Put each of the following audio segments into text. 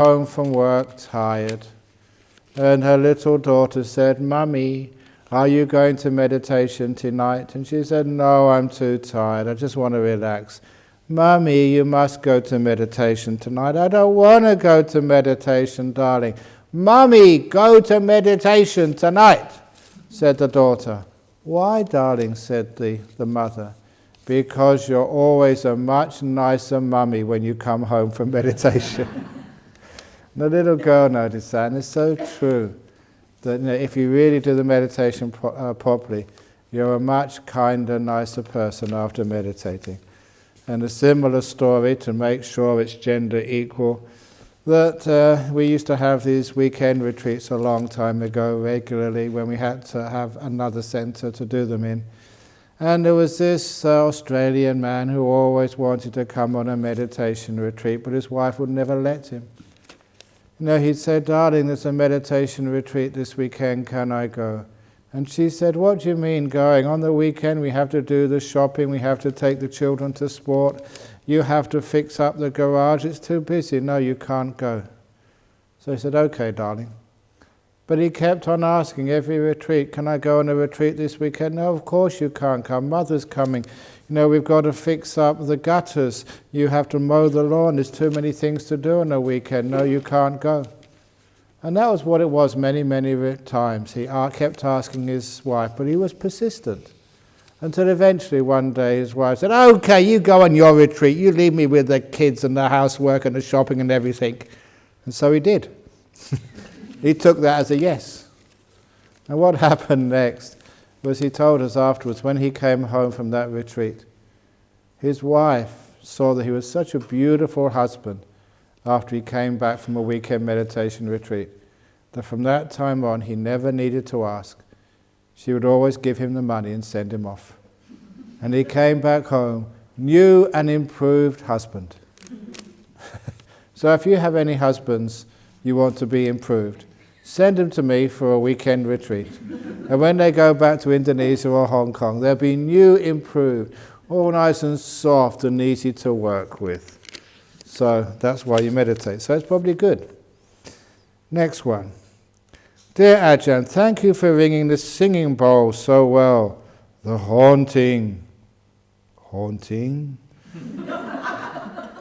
home from work tired, and her little daughter said, "Mummy, are you going to meditation tonight?" And she said, "No, I'm too tired. I just want to relax." "Mummy, you must go to meditation tonight." "I don't want to go to meditation, darling." "Mummy, go to meditation tonight," said the daughter. "Why, darling?" said the mother. "Because you're always a much nicer mummy when you come home from meditation." The little girl noticed that, and it's so true that if you really do the meditation properly, you're a much kinder, nicer person after meditating. And a similar story, to make sure it's gender equal, that we used to have these weekend retreats a long time ago regularly when we had to have another centre to do them in. And there was this Australian man who always wanted to come on a meditation retreat, but his wife would never let him. He'd say, "Darling, there's a meditation retreat this weekend, can I go?" And she said, "What do you mean going? On the weekend we have to do the shopping, we have to take the children to sport, you have to fix up the garage, it's too busy. No, you can't go." So he said, "Okay, darling." But he kept on asking every retreat, "Can I go on a retreat this weekend?" "No, of course you can't come. Mother's coming. We've got to fix up the gutters. You have to mow the lawn. There's too many things to do on a weekend. No, you can't go." And that was what it was many, many times. He kept asking his wife, but he was persistent. Until eventually one day his wife said, "Okay, you go on your retreat. You leave me with the kids and the housework and the shopping and everything." And so he did. He took that as a yes. And what happened next was he told us afterwards, when he came home from that retreat, his wife saw that he was such a beautiful husband after he came back from a weekend meditation retreat, that from that time on he never needed to ask. She would always give him the money and send him off. And he came back home, new and improved husband. So if you have any husbands you want to be improved, send them to me for a weekend retreat. And when they go back to Indonesia or Hong Kong, they'll be new, improved, all nice and soft and easy to work with. So that's why you meditate. So it's probably good. Next one. "Dear Ajahn, thank you for ringing the singing bowl so well. The haunting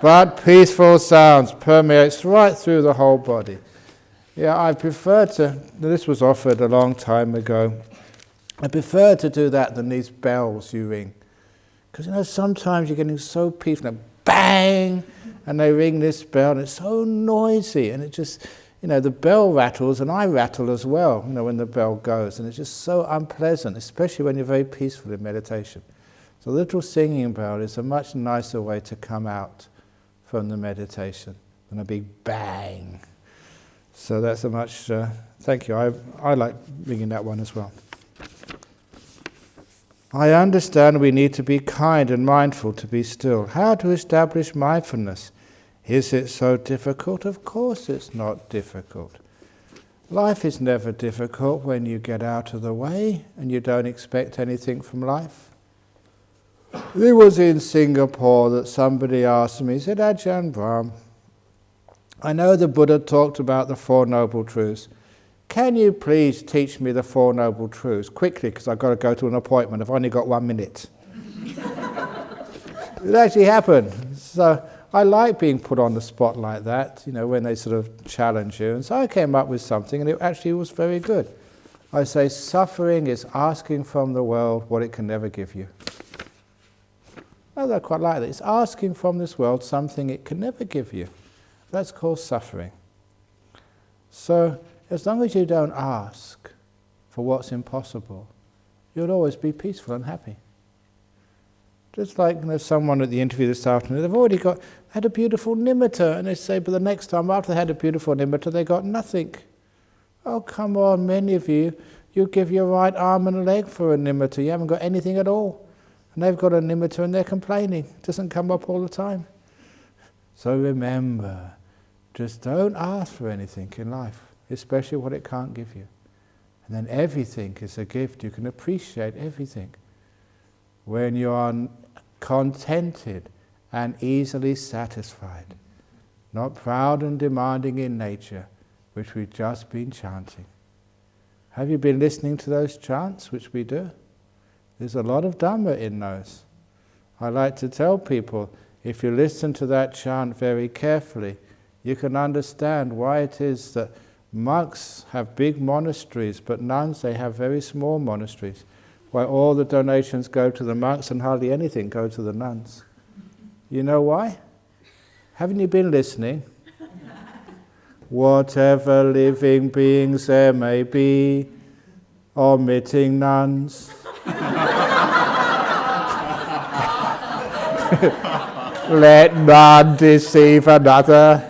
but peaceful sounds permeates right through the whole body." Yeah, I prefer to, this was offered a long time ago, I prefer to do that than these bells you ring. Because sometimes you're getting so peaceful, bang, and they ring this bell, and it's so noisy, and it just, the bell rattles, and I rattle as well, when the bell goes, and it's just so unpleasant, especially when you're very peaceful in meditation. So the little singing bell is a much nicer way to come out from the meditation than a big bang. So that's a much, thank you, I like ringing that one as well. "I understand we need to be kind and mindful to be still. How to establish mindfulness? Is it so difficult?" Of course it's not difficult. Life is never difficult when you get out of the way and you don't expect anything from life. It was in Singapore that somebody asked me, he said, "Ajahn Brahm, I know the Buddha talked about the Four Noble Truths. Can you please teach me the Four Noble Truths quickly, because I've got to go to an appointment. I've only got 1 minute." It actually happened. So I like being put on the spot like that, when they sort of challenge you. And so I came up with something, and it actually was very good. I say, suffering is asking from the world what it can never give you. I quite like that. It's asking from this world something it can never give you. That's called suffering. So as long as you don't ask for what's impossible, you'll always be peaceful and happy. Just like someone at the interview this afternoon, they've already had a beautiful nimitta, and they say, but the next time after they had a beautiful nimitta, they got nothing. Oh, come on, many of you give your right arm and leg for a nimitta. You haven't got anything at all. And they've got a nimitta and they're complaining. It doesn't come up all the time. So remember, just don't ask for anything in life, especially what it can't give you. And then everything is a gift. You can appreciate everything. When you are contented and easily satisfied, not proud and demanding in nature, which we've just been chanting. Have you been listening to those chants which we do? There's a lot of Dhamma in those. I like to tell people, if you listen to that chant very carefully, you can understand why it is that monks have big monasteries, but nuns, they have very small monasteries. Why all the donations go to the monks and hardly anything go to the nuns. You know why? Haven't you been listening? Whatever living beings there may be, omitting nuns. Let none deceive another.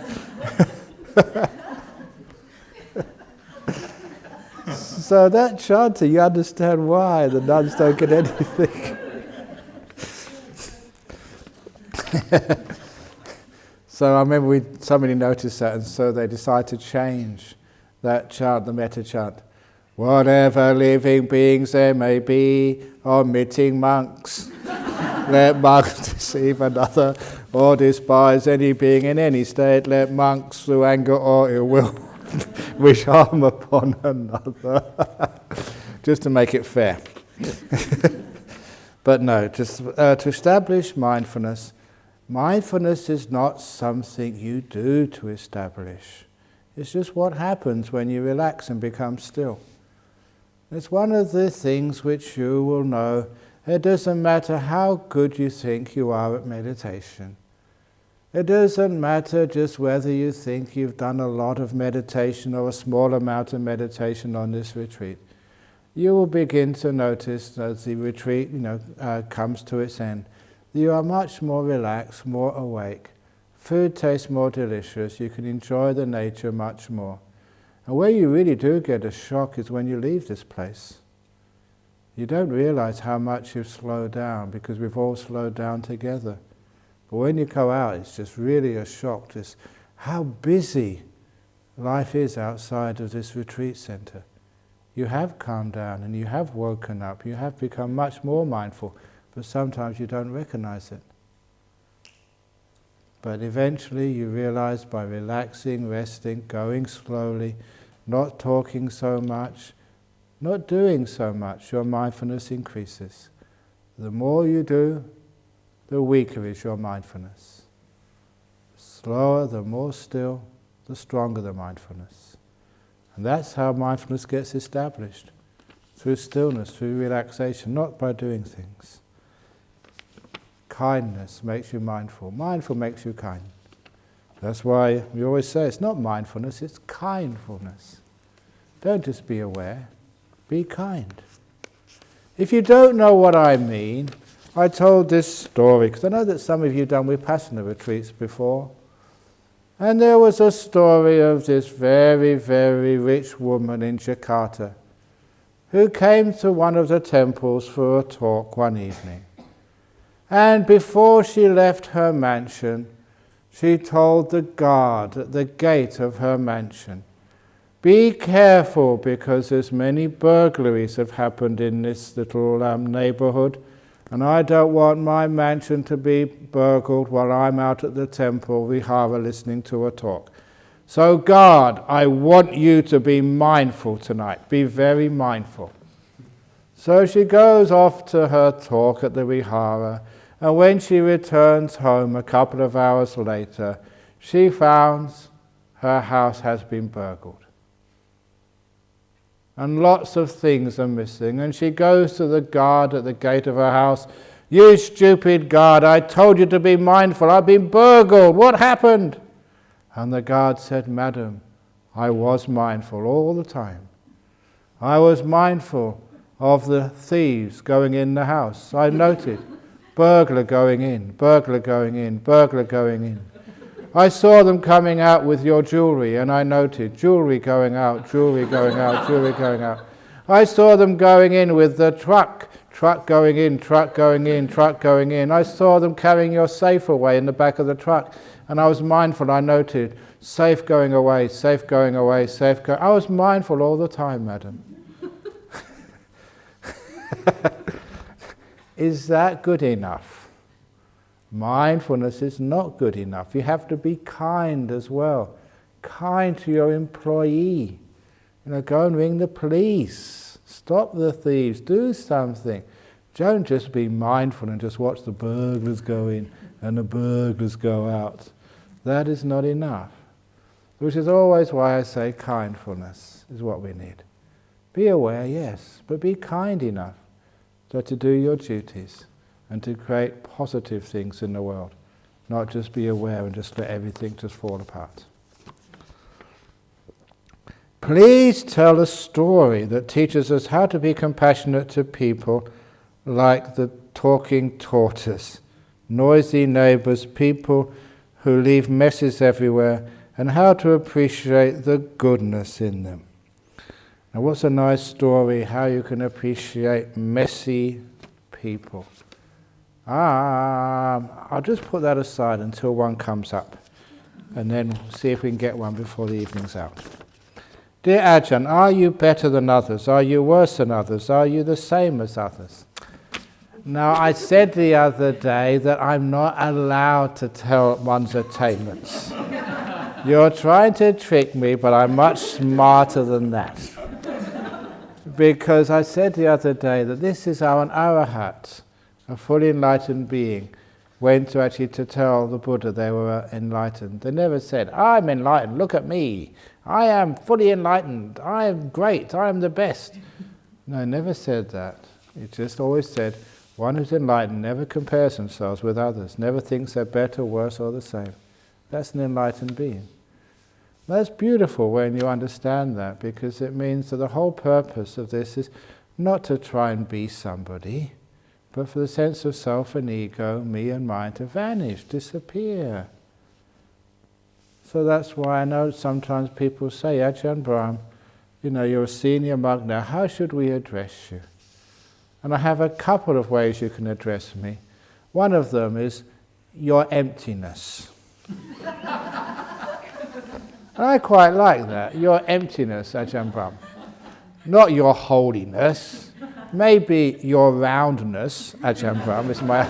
So that chanting, you understand why the nuns don't get anything. So I remember somebody noticed that, and so they decided to change that chant, the metta chant. Whatever living beings there may be, omitting monks. Let monks deceive another, or despise any being in any state. Let monks through anger or ill will wish harm upon another. Just to make it fair. But no, just to establish mindfulness. Mindfulness is not something you do to establish. It's just what happens when you relax and become still. It's one of the things which you will know. It doesn't matter how good you think you are at meditation. It doesn't matter just whether you think you've done a lot of meditation or a small amount of meditation on this retreat. You will begin to notice as the retreat comes to its end, you are much more relaxed, more awake. Food tastes more delicious. You can enjoy the nature much more. And where you really do get a shock is when you leave this place. You don't realize how much you've slowed down, because we've all slowed down together. But when you go out, it's just really a shock, just how busy life is outside of this retreat center. You have calmed down and you have woken up, you have become much more mindful, but sometimes you don't recognize it. But eventually you realize by relaxing, resting, going slowly, not talking so much, not doing so much, your mindfulness increases. The more you do, the weaker is your mindfulness. The slower, the more still, the stronger the mindfulness. And that's how mindfulness gets established. Through stillness, through relaxation, not by doing things. Kindness makes you mindful. Mindful makes you kind. That's why we always say it's not mindfulness, it's kindfulness. Don't just be aware, be kind. If you don't know what I mean, I told this story, because I know that some of you have done Vipassana retreats before. And there was a story of this very, very rich woman in Jakarta who came to one of the temples for a talk one evening. And before she left her mansion, she told the guard at the gate of her mansion, "Be careful, because there's many burglaries have happened in this little neighborhood, and I don't want my mansion to be burgled while I'm out at the temple vihara listening to a talk. So guard, I want you to be mindful tonight. Be very mindful." So she goes off to her talk at the vihara, and when she returns home a couple of hours later, she finds her house has been burgled. And lots of things are missing. And she goes to the guard at the gate of her house. "You stupid guard, I told you to be mindful. I've been burgled. What happened?" And the guard said, "Madam, I was mindful all the time. I was mindful of the thieves going in the house. I noted burglar going in, burglar going in, burglar going in. I saw them coming out with your jewelry, and I noted jewelry going out, jewelry going out, jewelry going out. I saw them going in with the truck going in, truck going in, truck going in. I saw them carrying your safe away in the back of the truck, and I was mindful. I noted safe going away, safe going away, safe going. I was mindful all the time, madam." Is that good enough? Mindfulness is not good enough. You have to be kind as well. Kind to your employee. Go and ring the police. Stop the thieves. Do something. Don't just be mindful and just watch the burglars go in and the burglars go out. That is not enough. Which is always why I say kindfulness is what we need. Be aware, yes, but be kind enough to do your duties and to create positive things in the world, not just be aware and just let everything just fall apart. Please tell a story that teaches us how to be compassionate to people like the talking tortoise, noisy neighbours, people who leave messes everywhere, and how to appreciate the goodness in them. Now, what's a nice story how you can appreciate messy people? I'll just put that aside until one comes up, and then see if we can get one before the evening's out. Dear Ajahn, are you better than others? Are you worse than others? Are you the same as others? Now, I said the other day that I'm not allowed to tell one's attainments. You're trying to trick me, but I'm much smarter than that. Because I said the other day that this is how an arahat, a fully enlightened being, went to actually to tell the Buddha they were enlightened. They never said, I'm enlightened, look at me. I am fully enlightened, I am great, I am the best. No, never said that. It just always said, one who's enlightened never compares themselves with others, never thinks they're better, worse, or the same. That's an enlightened being. That's beautiful when you understand that, because it means that the whole purpose of this is not to try and be somebody, but for the sense of self and ego, me and mine, to vanish, disappear. So that's why I know sometimes people say, Ajahn Brahm, you're a senior monk now, how should we address you? And I have a couple of ways you can address me. One of them is your emptiness. And I quite like that, your emptiness, Ajahn Brahm. Not your holiness, maybe your roundness, Ajahn Brahm is my...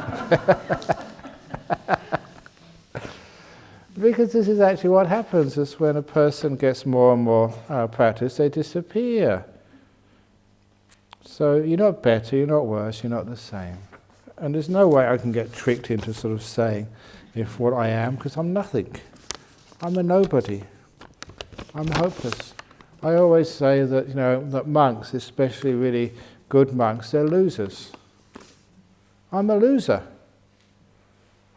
Because this is actually what happens, is when a person gets more and more practice, they disappear. So you're not better, you're not worse, you're not the same. And there's no way I can get tricked into sort of saying if what I am, because I'm nothing. I'm a nobody. I'm hopeless. I always say that, that monks, especially really good monks, they're losers. I'm a loser.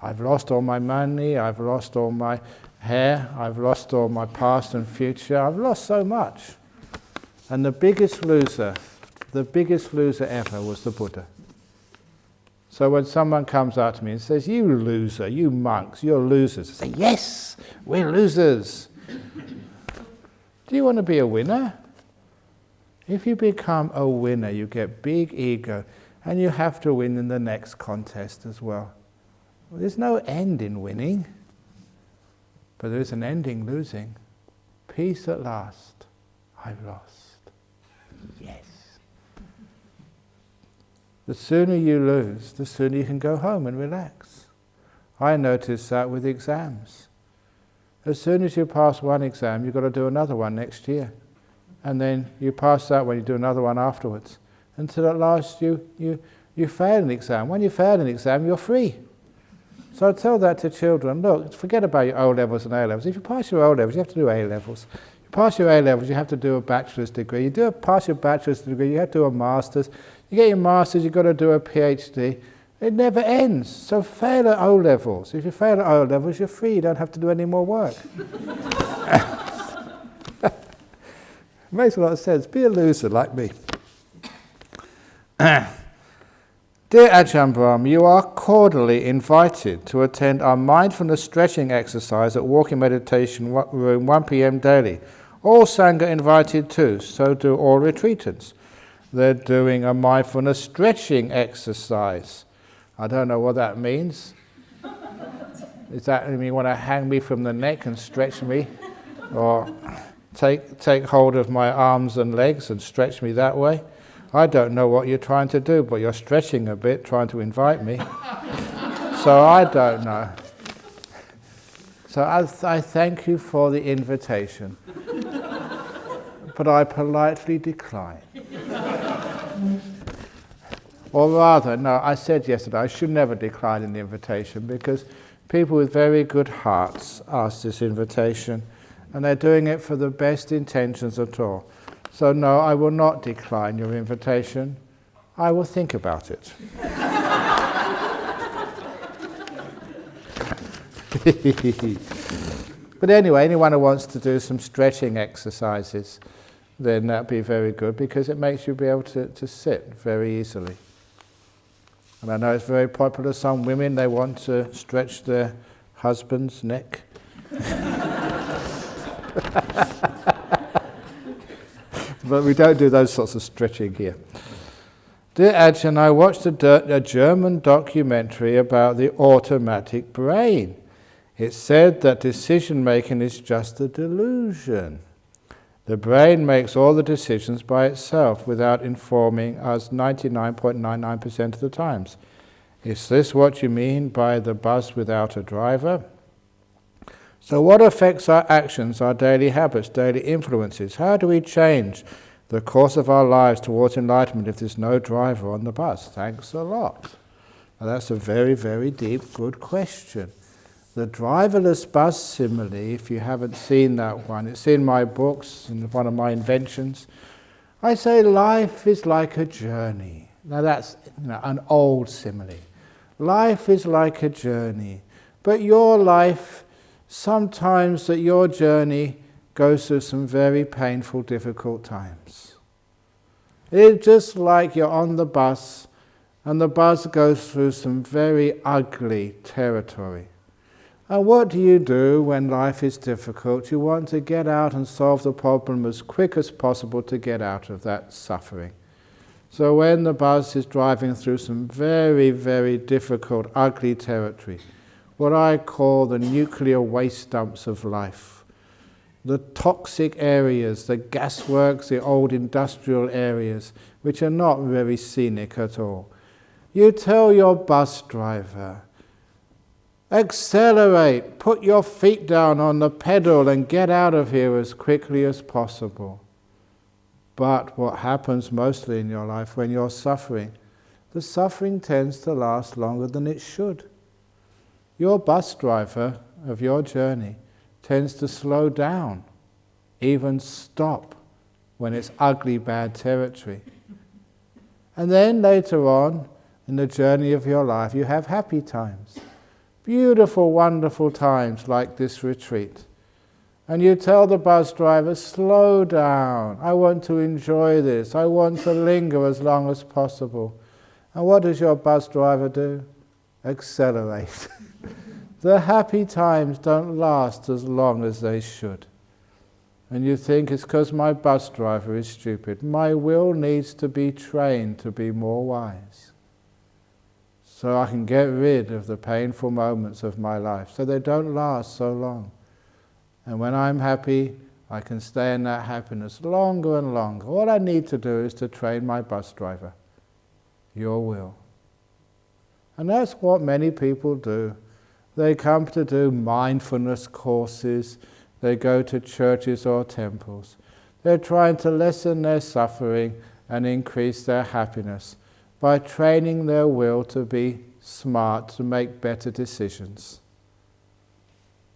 I've lost all my money, I've lost all my hair, I've lost all my past and future, I've lost so much. And the biggest loser ever was the Buddha. So when someone comes up to me and says, you loser, you monks, you're losers, I say, yes, we're losers. Do you want to be a winner? If you become a winner, you get big ego, and you have to win in the next contest as well. There's no end in winning, but there is an end in losing. Peace at last, I've lost. Yes. The sooner you lose, the sooner you can go home and relax. I noticed that with exams. As soon as you pass one exam, you've got to do another one next year. And then you pass that one, you do another one afterwards. Until at last you fail an exam. When you fail an exam, you're free. So I tell that to children, look, forget about your O-levels and A-levels. If you pass your O-levels, you have to do A-levels. You pass your A-levels, you have to do a bachelor's degree. Pass your bachelor's degree, you have to do a master's. You get your master's, you've got to do a PhD. It never ends. So fail at O-levels. If you fail at O-levels, you're free. You don't have to do any more work. Makes a lot of sense. Be a loser like me. Dear Ajahn Brahm, you are cordially invited to attend our mindfulness stretching exercise at Walking Meditation Room 1 p.m. daily. All Sangha invited too, so do all retreatants. They're doing a mindfulness stretching exercise. I don't know what that means. Does that mean you want to hang me from the neck and stretch me? Or take hold of my arms and legs and stretch me that way? I don't know what you're trying to do, but you're stretching a bit, trying to invite me. So I don't know. So I thank you for the invitation, but I politely decline. Or rather, no, I said yesterday I should never decline an invitation, because people with very good hearts ask this invitation, and they're doing it for the best intentions at all. So no, I will not decline your invitation. I will think about it. But anyway, anyone who wants to do some stretching exercises, then that'd be very good, because it makes you be able to sit very easily. And I know it's very popular. Some women, they want to stretch their husband's neck. But we don't do those sorts of stretching here. Dear Ajahn, I watched a German documentary about the automatic brain. It said that decision-making is just a delusion. The brain makes all the decisions by itself without informing us 99.99% of the times. Is this what you mean by the bus without a driver? So what affects our actions, our daily habits, daily influences? How do we change the course of our lives towards enlightenment if there's no driver on the bus? Thanks a lot. Now that's a very, very deep, good question. The driverless bus simile, if you haven't seen that one, it's in my books, in one of my inventions. I say life is like a journey. Now that's an old simile. Life is like a journey. But your life, sometimes that your journey goes through some very painful, difficult times. It's just like you're on the bus, and the bus goes through some very ugly territory. And what do you do when life is difficult? You want to get out and solve the problem as quick as possible to get out of that suffering. So when the bus is driving through some very, very difficult, ugly territory, what I call the nuclear waste dumps of life, the toxic areas, the gasworks, the old industrial areas, which are not very scenic at all, you tell your bus driver, accelerate, put your feet down on the pedal and get out of here as quickly as possible. But what happens mostly in your life when you're suffering, the suffering tends to last longer than it should. Your bus driver of your journey tends to slow down, even stop when it's ugly, bad territory. And then later on in the journey of your life, you have happy times. Beautiful, wonderful times like this retreat. And you tell the bus driver, slow down, I want to enjoy this, I want to linger as long as possible. And what does your bus driver do? Accelerate. The happy times don't last as long as they should. And you think it's because my bus driver is stupid. My will needs to be trained to be more wise, so I can get rid of the painful moments of my life, so they don't last so long. And when I'm happy, I can stay in that happiness longer and longer. All I need to do is to train my bus driver, your will. And that's what many people do. They come to do mindfulness courses, they go to churches or temples. They're trying to lessen their suffering and increase their happiness by training their will to be smart, to make better decisions.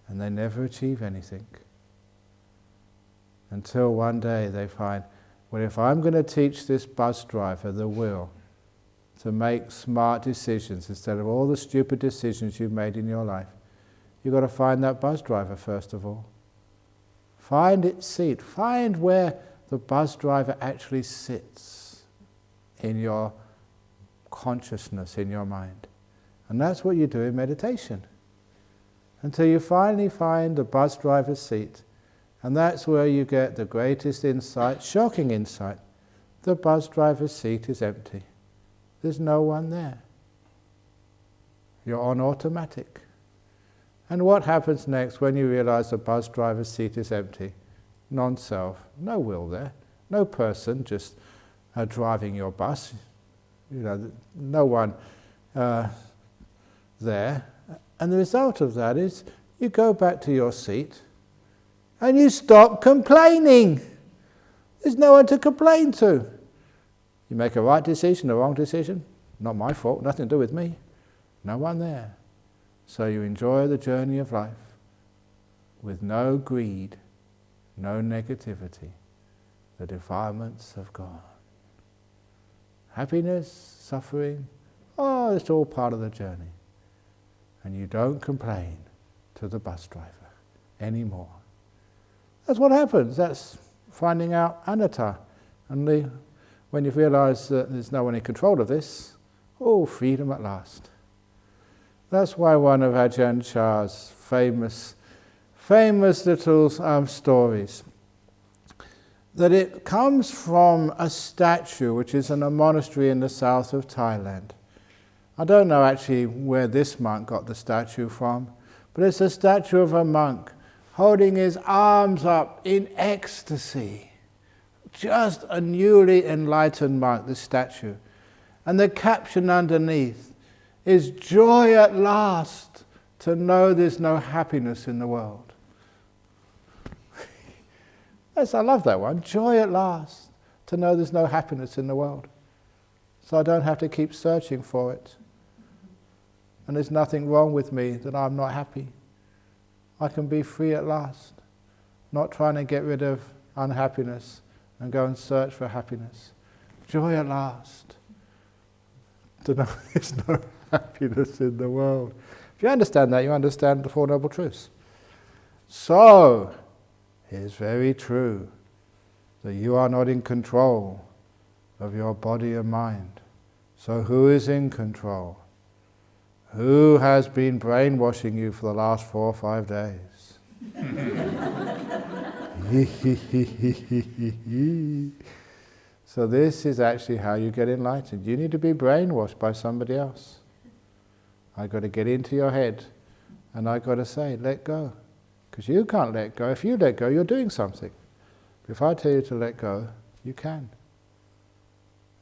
And they never achieve anything. Until one day they find, well, if I'm going to teach this bus driver the will to make smart decisions instead of all the stupid decisions you've made in your life, you've got to find that bus driver first of all. Find its seat. Find where the bus driver actually sits in your consciousness, in your mind. And that's what you do in meditation. Until you finally find the bus driver's seat. And that's where you get the greatest insight, shocking insight. The bus driver's seat is empty. There's no one there. You're on automatic. And what happens next when you realize the bus driver's seat is empty? Non-self, no will there, no person just driving your bus. No one there, and the result of that is you go back to your seat and you stop complaining. There's no one to complain to. You make a right decision, a wrong decision, not my fault, nothing to do with me. No one there. So you enjoy the journey of life with no greed, no negativity. The defilements have gone. Happiness, suffering, it's all part of the journey. And you don't complain to the bus driver anymore. That's what happens. That's finding out anatta. And when you realize that there's no one in control of this, freedom at last. That's why one of Ajahn Chah's famous little stories, that it comes from a statue which is in a monastery in the south of Thailand. I don't know actually where this monk got the statue from, but it's a statue of a monk holding his arms up in ecstasy. Just a newly enlightened monk, this statue. And the caption underneath is joy at last to know there's no happiness in the world. Yes, I love that one. Joy at last to know there's no happiness in the world. So I don't have to keep searching for it. And there's nothing wrong with me that I'm not happy. I can be free at last, not trying to get rid of unhappiness and go and search for happiness. Joy at last to know there's no happiness in the world. If you understand that, you understand the Four Noble Truths. So, it is very true that you are not in control of your body and mind. So who is in control? Who has been brainwashing you for the last 4 or 5 days? So this is actually how you get enlightened. You need to be brainwashed by somebody else. I've got to get into your head and I've got to say, let go. Because you can't let go. If you let go, you're doing something. If I tell you to let go, you can.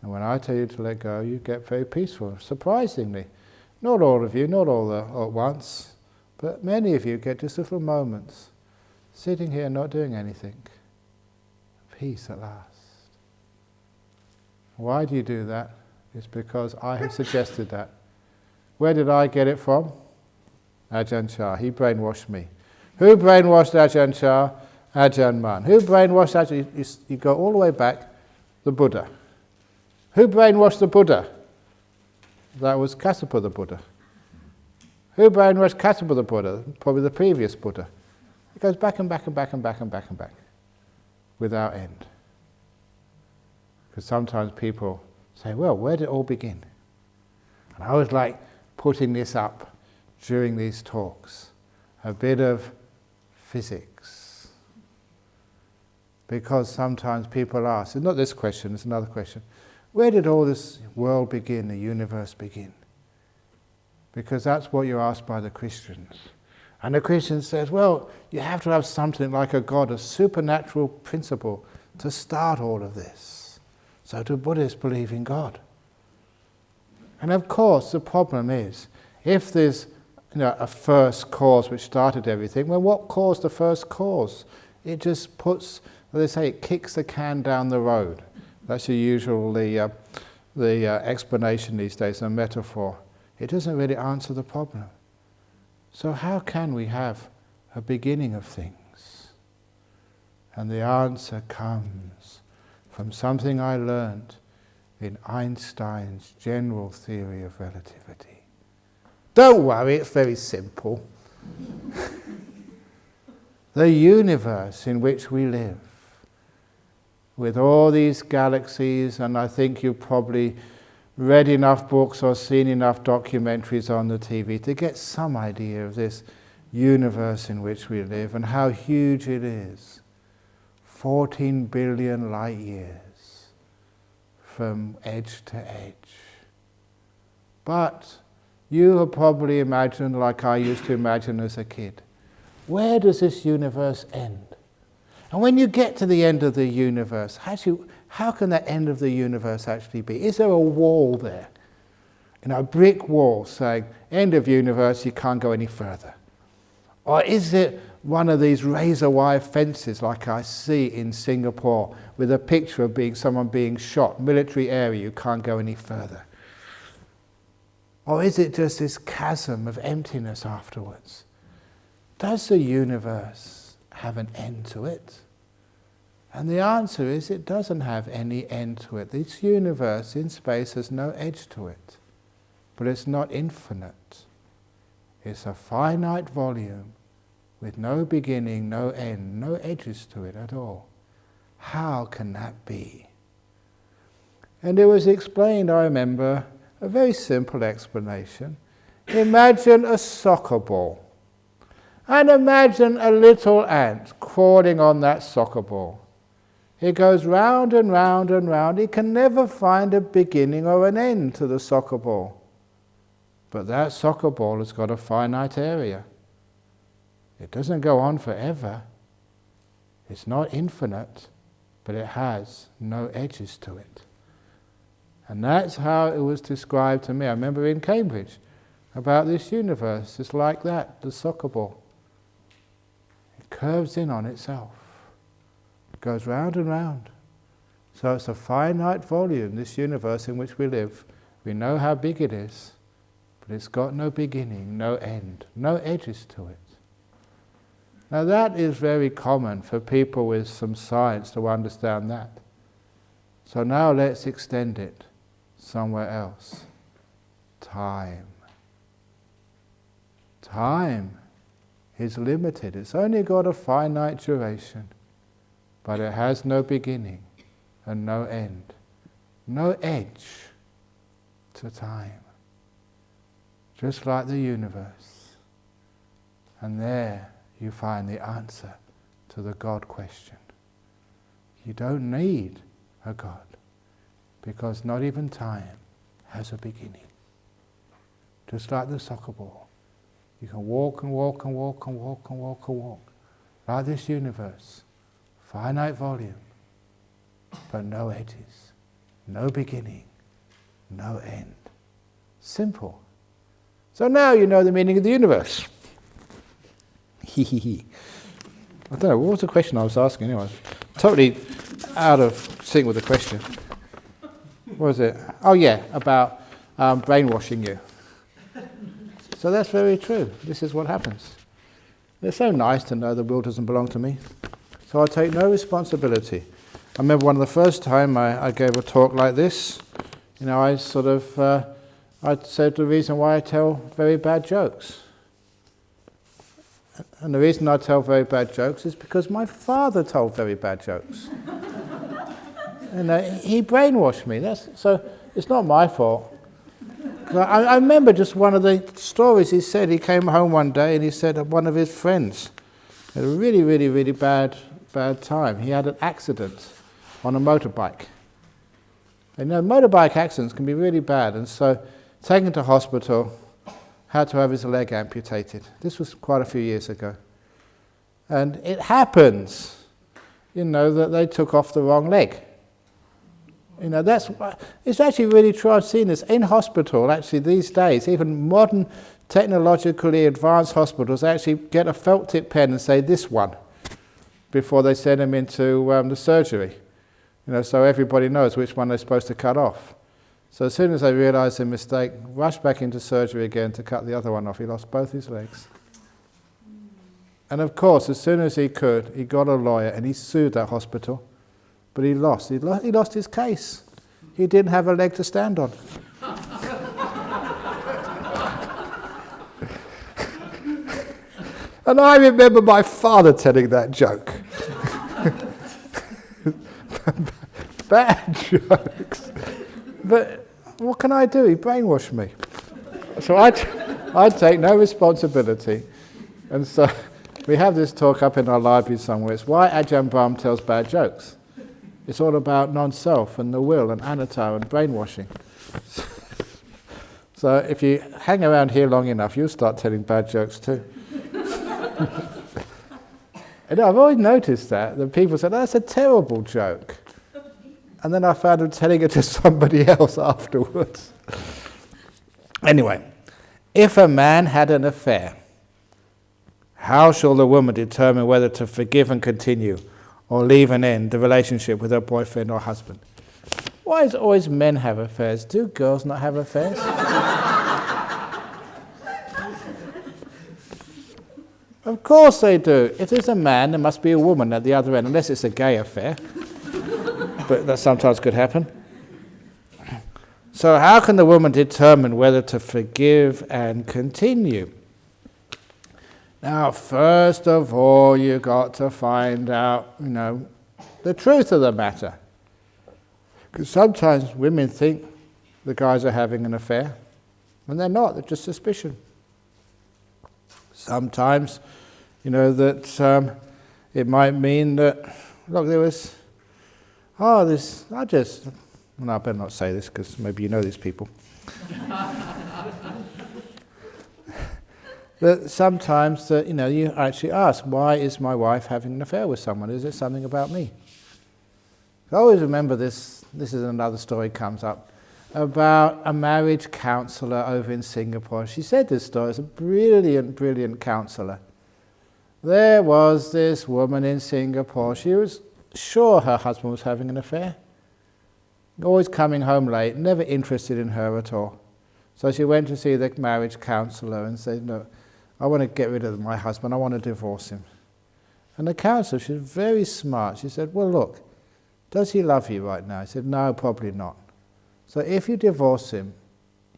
And when I tell you to let go, you get very peaceful, surprisingly. Not all of you, not all at once, but many of you get just little moments, sitting here not doing anything. Peace at last. Why do you do that? It's because I have suggested that. Where did I get it from? Ajahn Chah. He brainwashed me. Who brainwashed Ajahn Chah? Ajahn Mun. Who brainwashed Ajahn? You go all the way back, the Buddha. Who brainwashed the Buddha? That was Kassapa the Buddha. Who brainwashed Kassapa the Buddha? Probably the previous Buddha. It goes back and back and back and back and back and back, without end. Because sometimes people say, well, where did it all begin? And I was like putting this up during these talks, a bit of physics. Because sometimes people ask, it's not this question, it's another question, where did all this world begin, the universe begin? Because that's what you're asked by the Christians. And the Christian says, well, you have to have something like a God, a supernatural principle to start all of this. So do Buddhists believe in God? And of course, the problem is, if there's a first cause which started everything, well, what caused the first cause? It just puts, they say, it kicks the can down the road. That's usually the explanation these days, a metaphor. It doesn't really answer the problem. So how can we have a beginning of things? And the answer comes from something I learned in Einstein's general theory of relativity. Don't worry, it's very simple. The universe in which we live, with all these galaxies, and I think you've probably read enough books or seen enough documentaries on the TV to get some idea of this universe in which we live and how huge it is. 14 billion light years from edge to edge. But you have probably imagined, like I used to imagine as a kid, where does this universe end? And when you get to the end of the universe, how can that end of the universe actually be? Is there a wall there? A brick wall saying, end of universe, you can't go any further? Or is it one of these razor wire fences like I see in Singapore with a picture of someone being shot, military area, you can't go any further? Or is it just this chasm of emptiness afterwards? Does the universe have an end to it? And the answer is it doesn't have any end to it. This universe in space has no edge to it. But it's not infinite. It's a finite volume with no beginning, no end, no edges to it at all. How can that be? And it was explained, I remember, a very simple explanation. Imagine a soccer ball. And imagine a little ant crawling on that soccer ball. It goes round and round and round. It can never find a beginning or an end to the soccer ball. But that soccer ball has got a finite area. It doesn't go on forever. It's not infinite, but it has no edges to it. And that's how it was described to me. I remember in Cambridge about this universe. It's like that, the soccer ball. It curves in on itself. It goes round and round. So it's a finite volume, this universe in which we live. We know how big it is, but it's got no beginning, no end, no edges to it. Now that is very common for people with some science to understand that. So now let's extend it somewhere else. Time. Time is limited. It's only got a finite duration, but it has no beginning and no end. No edge to time. Just like the universe. And there you find the answer to the God question. You don't need a God, because not even time has a beginning. Just like the soccer ball. You can walk and walk and walk and walk and walk and walk. Like this universe. Finite volume, but no edges, no beginning, no end. Simple. So now you know the meaning of the universe. I don't know, what was the question I was asking anyway? Totally out of sync with the question. What was it? Oh yeah, about brainwashing you. So that's very true. This is what happens. It's so nice to know the will doesn't belong to me. So I take no responsibility. I remember one of the first time I gave a talk like this, I said the reason why I tell very bad jokes. And the reason I tell very bad jokes is because my father told very bad jokes. He brainwashed me. So it's not my fault. I remember just one of the stories he said. He came home one day and he said that one of his friends had a really, really, really bad time. He had an accident on a motorbike. And motorbike accidents can be really bad, and so taken to hospital, had to have his leg amputated. This was quite a few years ago. And it happens, that they took off the wrong leg. It's actually really true. I've seen this in hospital, actually, these days. Even modern, technologically advanced hospitals actually get a felt tip pen and say, this one, before they send them into the surgery. So everybody knows which one they're supposed to cut off. So as soon as they realised their mistake, rushed back into surgery again to cut the other one off. He lost both his legs. And of course, as soon as he could, he got a lawyer and he sued that hospital. But he lost. He lost his case. He didn't have a leg to stand on. And I remember my father telling that joke. Bad jokes. But what can I do? He brainwashed me. So I take no responsibility. And so we have this talk up in our library somewhere. It's why Ajahn Brahm tells bad jokes. It's all about non-self and the will and anatta and brainwashing. So if you hang around here long enough, you'll start telling bad jokes too. And I've always noticed that people say, that's a terrible joke. And then I found them telling it to somebody else afterwards. Anyway, if a man had an affair, how shall the woman determine whether to forgive and continue or leave and end the relationship with her boyfriend or husband? Why is it always men have affairs? Do girls not have affairs? Of course they do. If there's a man, there must be a woman at the other end, unless it's a gay affair. But that sometimes could happen. So how can the woman determine whether to forgive and continue? Now, first of all, you've got to find out, the truth of the matter. Because sometimes women think the guys are having an affair, and they're not, they're just suspicion. Sometimes, that it might mean that, look, there was, no, I better not say this because maybe you know these people. That sometimes, you actually ask, why is my wife having an affair with someone? Is it something about me? I always remember this is another story comes up, about a marriage counsellor over in Singapore. She said this story, it's a brilliant, brilliant counsellor. There was this woman in Singapore, she was sure her husband was having an affair. Always coming home late, never interested in her at all. So she went to see the marriage counsellor and said, no, I want to get rid of my husband, I want to divorce him. And the counsellor, she was very smart, she said, well look, does he love you right now? He said, no, probably not. So if you divorce him,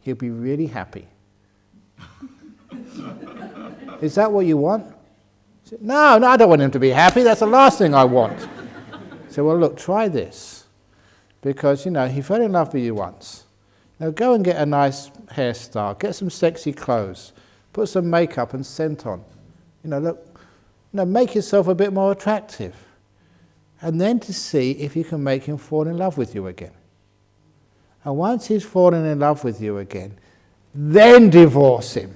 he'll be really happy. Is that what you want? He said, no, I don't want him to be happy, that's the last thing I want. He said, well look, try this. Because, he fell in love with you once. Now go and get a nice hairstyle, get some sexy clothes, put some makeup and scent on. Make yourself a bit more attractive. And then to see if you can make him fall in love with you again. And once he's fallen in love with you again, then divorce him.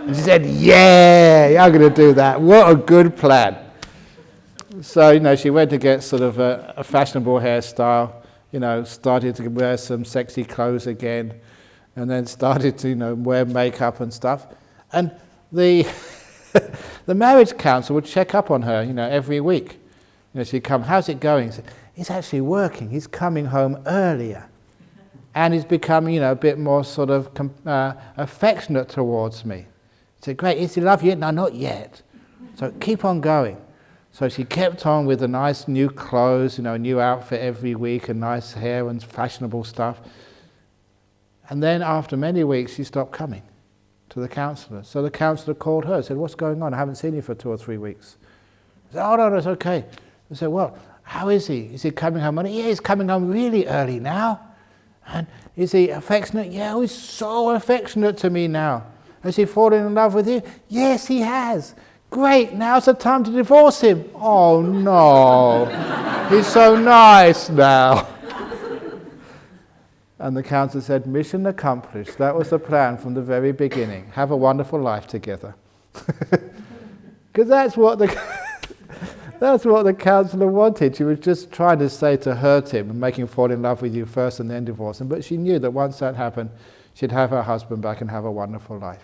And she said, yeah, I'm going to do that. What a good plan. So, she went to get sort of a fashionable hairstyle, started to wear some sexy clothes again, and then started to, wear makeup and stuff. And the the marriage counsellor would check up on her, every week. She'd come, how's it going? Said, it's actually working, he's coming home earlier. And he's becoming, a bit more sort of affectionate towards me. He said, great, is he love you? No, not yet. So keep on going. So she kept on with the nice new clothes, a new outfit every week, and nice hair and fashionable stuff. And then after many weeks, she stopped coming to the counsellor. So the counsellor called her and said, what's going on? I haven't seen you for 2 or 3 weeks. She said, oh, no, it's okay. I said, well, how is he? Is he coming home early? Yeah, he's coming home really early now. And is he affectionate? Yeah, he's so affectionate to me now. Has he fallen in love with you? Yes, he has. Great, now's the time to divorce him. Oh no, he's so nice now. And the counsellor said, mission accomplished. That was the plan from the very beginning. Have a wonderful life together. Because that's what the counsellor wanted. She was just trying to say to hurt him and make him fall in love with you first and then divorce him. But she knew that once that happened, she'd have her husband back and have a wonderful life.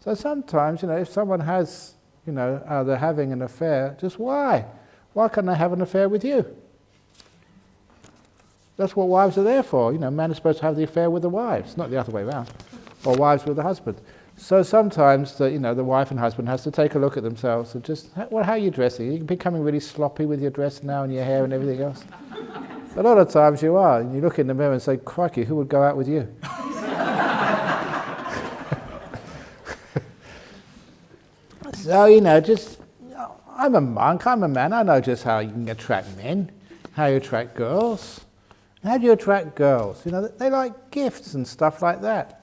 So sometimes, if someone has, they're having an affair, just why? Why can't they have an affair with you? That's what wives are there for. Men are supposed to have the affair with the wives, not the other way around, or wives with the husband. So sometimes, the wife and husband has to take a look at themselves and just, well, how are you dressing? You're becoming really sloppy with your dress now and your hair and everything else. A lot of times you are, and you look in the mirror and say, crikey, who would go out with you? So, I'm a monk, I'm a man, I know just how you can attract men, how you attract girls. How do you attract girls? They like gifts and stuff like that.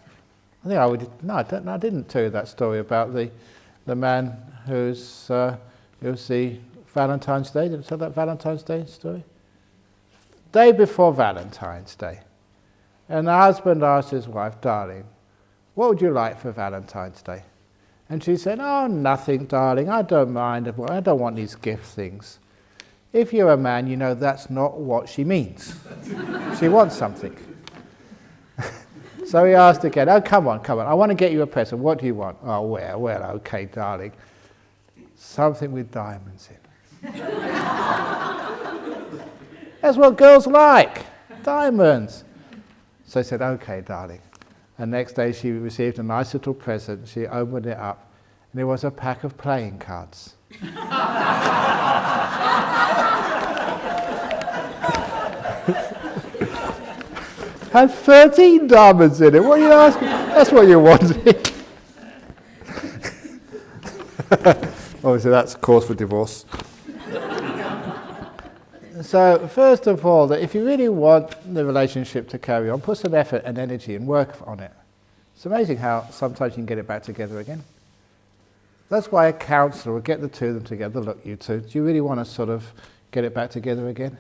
I think I didn't tell you that story about the man who's, you'll see, Valentine's Day. Did I tell that Valentine's Day story? Day before Valentine's Day. And the husband asked his wife, darling, what would you like for Valentine's Day? And she said, oh, nothing, darling, I don't mind, I don't want these gift things. If you're a man, that's not what she means. She wants something. So he asked again, oh, come on, I want to get you a present. What do you want? Oh, well, okay, darling. Something with diamonds in. That's what girls like, diamonds. So he said, okay, darling. And next day she received a nice little present. She opened it up, and it was a pack of playing cards. Had 13 diamonds in it. What are you asking? That's what you wanted. Obviously, that's cause for divorce. So, first of all, that if you really want the relationship to carry on, put some effort and energy and work on it. It's amazing how sometimes you can get it back together again. That's why a counsellor will get the two of them together. Look, you two, do you really want to sort of get it back together again?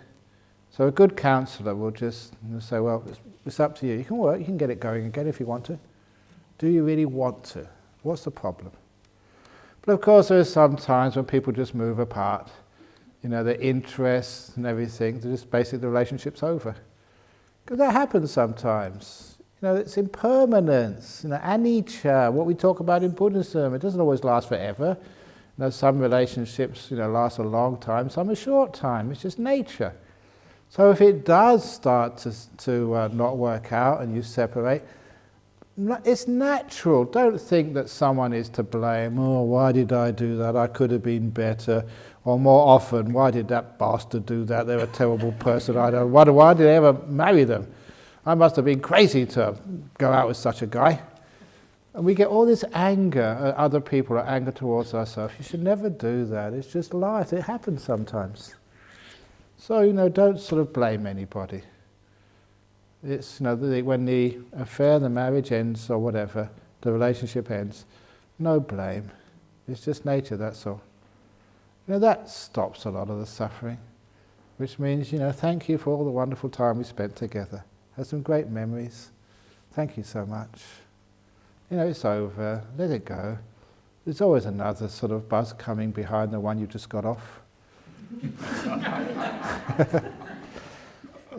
So a good counsellor will just say, well, it's up to you. You can work, you can get it going again if you want to. Do you really want to? What's the problem? But of course there are some times when people just move apart. You know, their interests and everything, just basically the relationship's over. Because that happens sometimes. You know, it's impermanence, you know, anicca, what we talk about in Buddhism. It doesn't always last forever. You know, some relationships, you know, last a long time, some a short time. It's just nature. So if it does start to not work out and you separate, it's natural. Don't think that someone is to blame. Oh, why did I do that? I could have been better. Or more often, why did that bastard do that? They're a terrible person. I don't wonder why did I ever marry them? I must have been crazy to go out with such a guy. And we get all this anger at other people, or anger towards ourselves. You should never do that. It's just life. It happens sometimes. So, you know, don't sort of blame anybody. It's, you know, when the affair, the marriage ends or whatever, the relationship ends, no blame. It's just nature, that's all. You know, that stops a lot of the suffering, which means, you know, thank you for all the wonderful time we spent together. Had some great memories. Thank you so much. You know, it's over. Let it go. There's always another sort of buzz coming behind the one you just got off.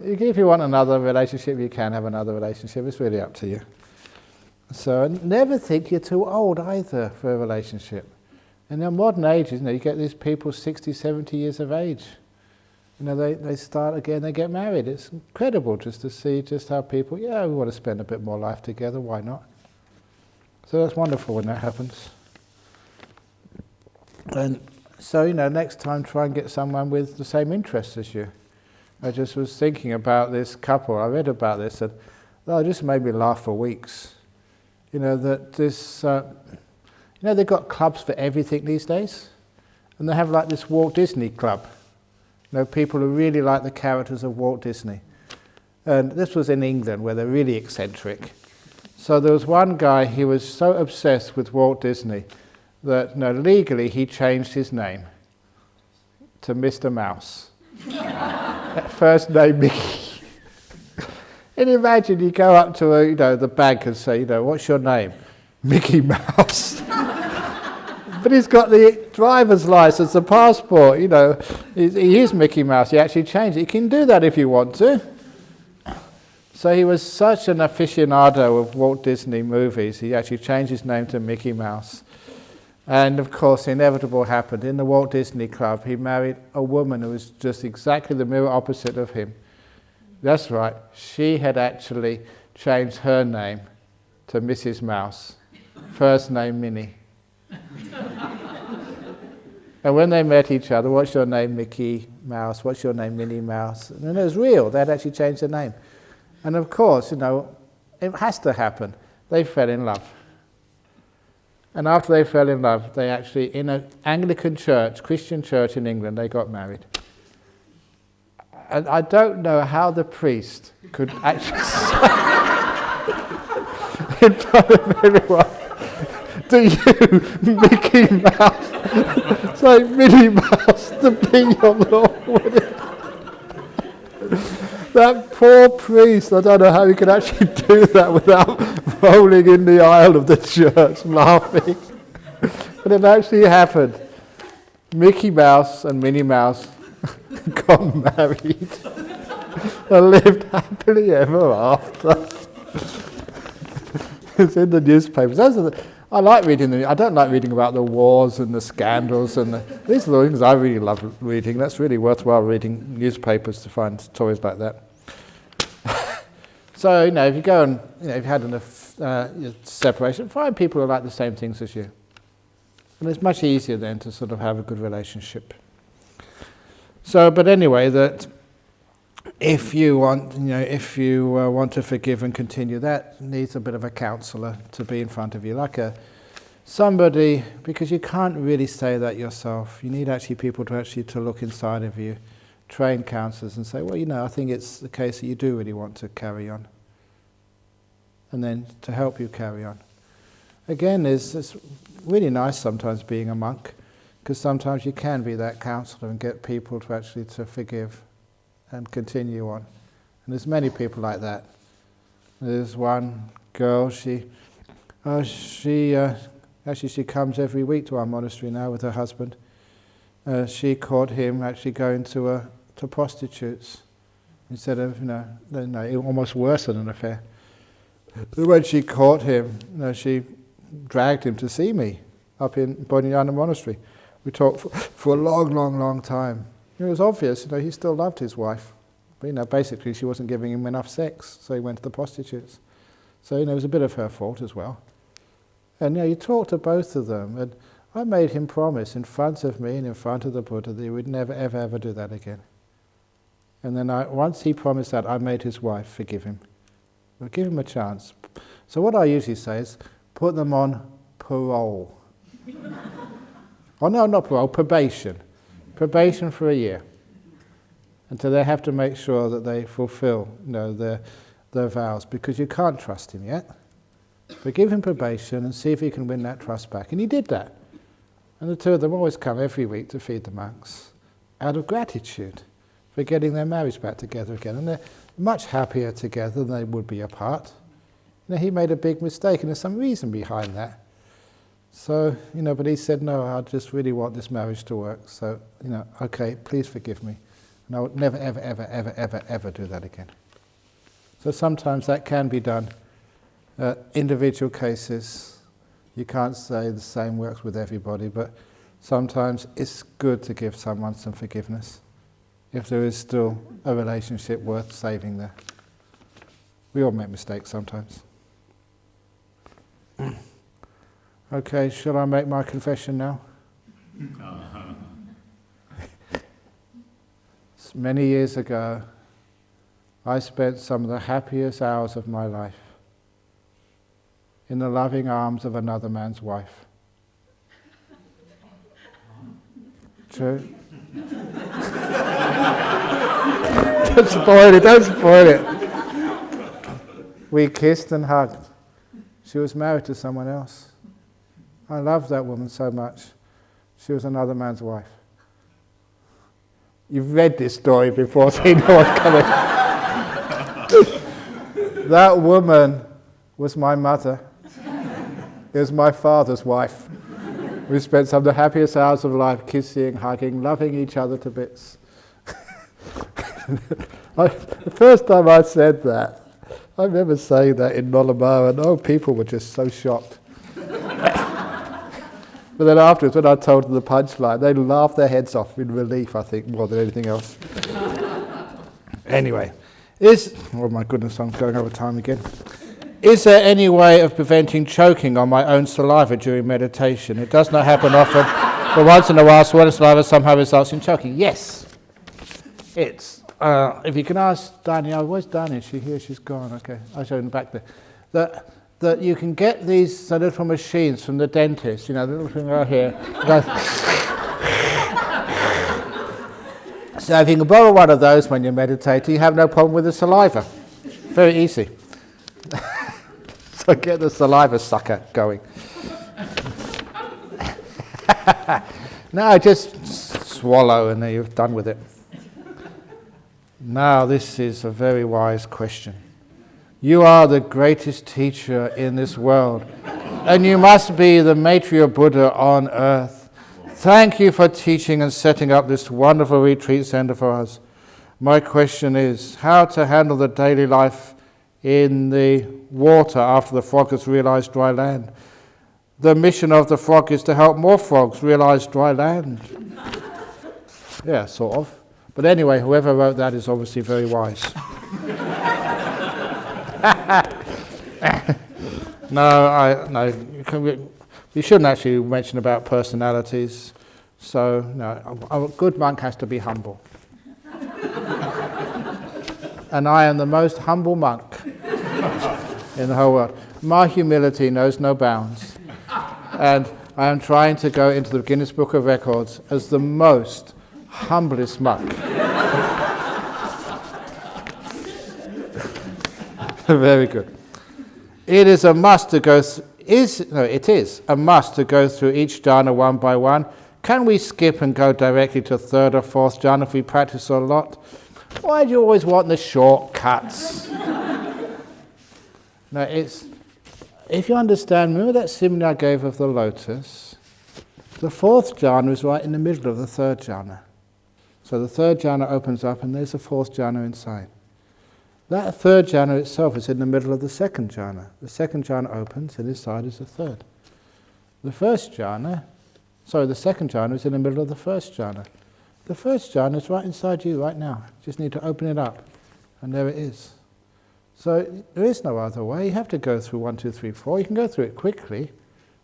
If you want another relationship, you can have another relationship. It's really up to you. So never think you're too old either for a relationship. In the modern ages, you know, you get these people 60, 70 years of age. You know, they start again, they get married. It's incredible just to see just how people, yeah, we want to spend a bit more life together, why not? So that's wonderful when that happens. And so, you know, next time try and get someone with the same interests as you. I just was thinking about this couple, I read about this, and it just made me laugh for weeks. You know, that this, you know, they've got clubs for everything these days, and they have like this Walt Disney club. You know, people who really like the characters of Walt Disney. And this was in England, where they're really eccentric. So there was one guy, he was so obsessed with Walt Disney that, you know, legally he changed his name to Mr. Mouse. First name Mickey. And imagine you go up to you know, the bank and say, you know, what's your name? Mickey Mouse. But he's got the driver's license, the passport, you know. He is Mickey Mouse, he actually changed it. You can do that if you want to. So he was such an aficionado of Walt Disney movies, he actually changed his name to Mickey Mouse. And of course, the inevitable happened. In the Walt Disney Club, he married a woman who was just exactly the mirror opposite of him. That's right, she had actually changed her name to Mrs. Mouse, first name Minnie. And when they met each other, what's your name, Mickey Mouse? What's your name, Minnie Mouse? And it was real, they'd actually changed their name. And of course, you know, it has to happen. They fell in love. And after they fell in love, they actually, in an Anglican church, Christian church in England, they got married. And I don't know how the priest could actually say in front of everyone, to you, Mickey Mouse, it's like Minnie Mouse, to be your Lord. That poor priest, I don't know how he could actually do that without rolling in the aisle of the church laughing. But it actually happened. Mickey Mouse and Minnie Mouse got married and lived happily ever after. It's in the newspapers. I like reading them. I don't like reading about the wars and the scandals and these are the things I really love reading. That's really worthwhile reading newspapers to find stories like that. So, if you go and, if you had a separation, find people who like the same things as you. And it's much easier then to sort of have a good relationship. So, but anyway, that if you want, want to forgive and continue, that needs a bit of a counsellor to be in front of you, like somebody, because you can't really say that yourself. You need actually people to look inside of you, trained counsellors, and say, well, I think it's the case that you do really want to carry on, and then to help you carry on. Again, it's really nice sometimes being a monk, because sometimes you can be that counsellor and get people to forgive and continue on. And there's many people like that. There's one girl, she comes every week to our monastery now with her husband. She caught him actually going to prostitutes instead of, almost worse than an affair. But when she caught him, she dragged him to see me up in Jhana monastery. We talked for a long, long, long time. It was obvious, he still loved his wife. But, basically she wasn't giving him enough sex, so he went to the prostitutes. So, it was a bit of her fault as well. And, you talk to both of them, and I made him promise in front of me and in front of the Buddha that he would never, ever, ever do that again. And then once he promised that, I made his wife forgive him. But give him a chance. So what I usually say is, put them on parole. Oh no, not parole, probation. Probation for a year. Until they have to make sure that they fulfill their vows, because you can't trust him yet. But give him probation and see if he can win that trust back. And he did that. And the two of them always come every week to feed the monks out of gratitude for getting their marriage back together again. And they're much happier together than they would be apart. He made a big mistake, and there's some reason behind that. So, but he said, no, I just really want this marriage to work. So, okay, please forgive me. And I would never, ever, ever, ever, ever, ever do that again. So sometimes that can be done. Individual cases, you can't say the same works with everybody, but sometimes it's good to give someone some forgiveness if there is still a relationship worth saving there. We all make mistakes sometimes. Okay, shall I make my confession now? Many years ago, I spent some of the happiest hours of my life in the loving arms of another man's wife. True? Don't spoil it. We kissed and hugged. She was married to someone else. I loved that woman so much. She was another man's wife. You've read this story before, so you know what's coming. That woman was my mother. It was my father's wife. We spent some of the happiest hours of life kissing, hugging, loving each other to bits. The first time I said that, I remember saying that in Nolamara, and people were just so shocked. But then afterwards, when I told them the punchline, they laughed their heads off in relief, I think, more than anything else. Anyway, oh my goodness, I'm going over time again. Is there any way of preventing choking on my own saliva during meditation? It does not happen often, but once in a while, swallowing saliva somehow results in choking. Yes, it's. If you can ask Dani, where's Dani? Is she here? She's gone. Okay, I'll show you in the back there. That you can get these little machines from the dentist, the little thing right here. So if you can borrow one of those when you're meditating, you have no problem with the saliva. Very easy. So get the saliva sucker going. Now just swallow and then you're done with it. Now this is a very wise question. You are the greatest teacher in this world, and you must be the Maitreya Buddha on earth. Thank you for teaching and setting up this wonderful retreat center for us. My question is, how to handle the daily life in the water after the frog has realized dry land. The mission of the frog is to help more frogs realize dry land. Yeah, sort of. But anyway, whoever wrote that is obviously very wise. You shouldn't actually mention about personalities. So, no, a good monk has to be humble. And I am the most humble monk in the whole world. My humility knows no bounds. And I am trying to go into the Guinness Book of Records as the most humblest monk. Very good. It is a must to go it is a must to go through each jhana one by one. Can we skip and go directly to third or fourth jhana if we practice a lot? Why do you always want the shortcuts? No, if you understand, remember that simile I gave of the lotus? The fourth jhana is right in the middle of the third jhana. So the third jhana opens up and there's a fourth jhana inside. That third jhana itself is in the middle of the second jhana. The second jhana opens and inside is the third. The second jhana is in the middle of the first jhana. The first jhana is right inside you right now. You just need to open it up and there it is. So there is no other way. You have to go through 1, 2, 3, 4. You can go through it quickly,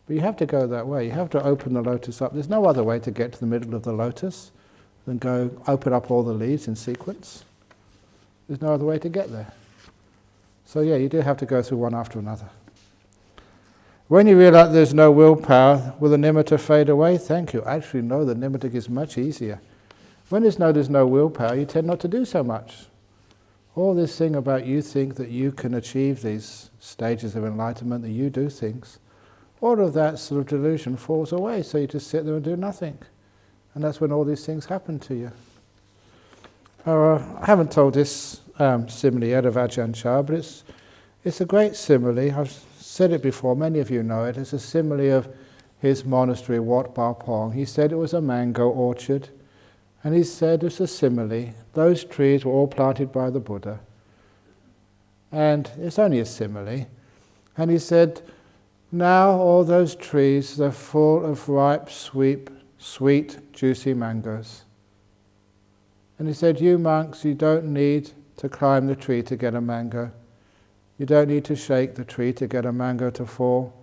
but you have to go that way. You have to open the lotus up. There's no other way to get to the middle of the lotus than go open up all the leaves in sequence. There's no other way to get there. So yeah, you do have to go through one after another. When you realize there's no willpower, will the nimitta fade away? Thank you. Actually, no, the nimitta is much easier. When there's no willpower, you tend not to do so much. All this thing about you think that you can achieve these stages of enlightenment, that you do things, all of that sort of delusion falls away, so you just sit there and do nothing. And that's when all these things happen to you. I haven't told this simile yet of Ajahn Chah, but it's a great simile. I've said it before, many of you know it. It's a simile of his monastery, Wat Ba Pong. He said it was a mango orchard, and he said it's a simile. Those trees were all planted by the Buddha, and it's only a simile. And he said, now all those trees, they're full of ripe, sweet, juicy mangoes. And he said, you monks, you don't need to climb the tree to get a mango. You don't need to shake the tree to get a mango to fall,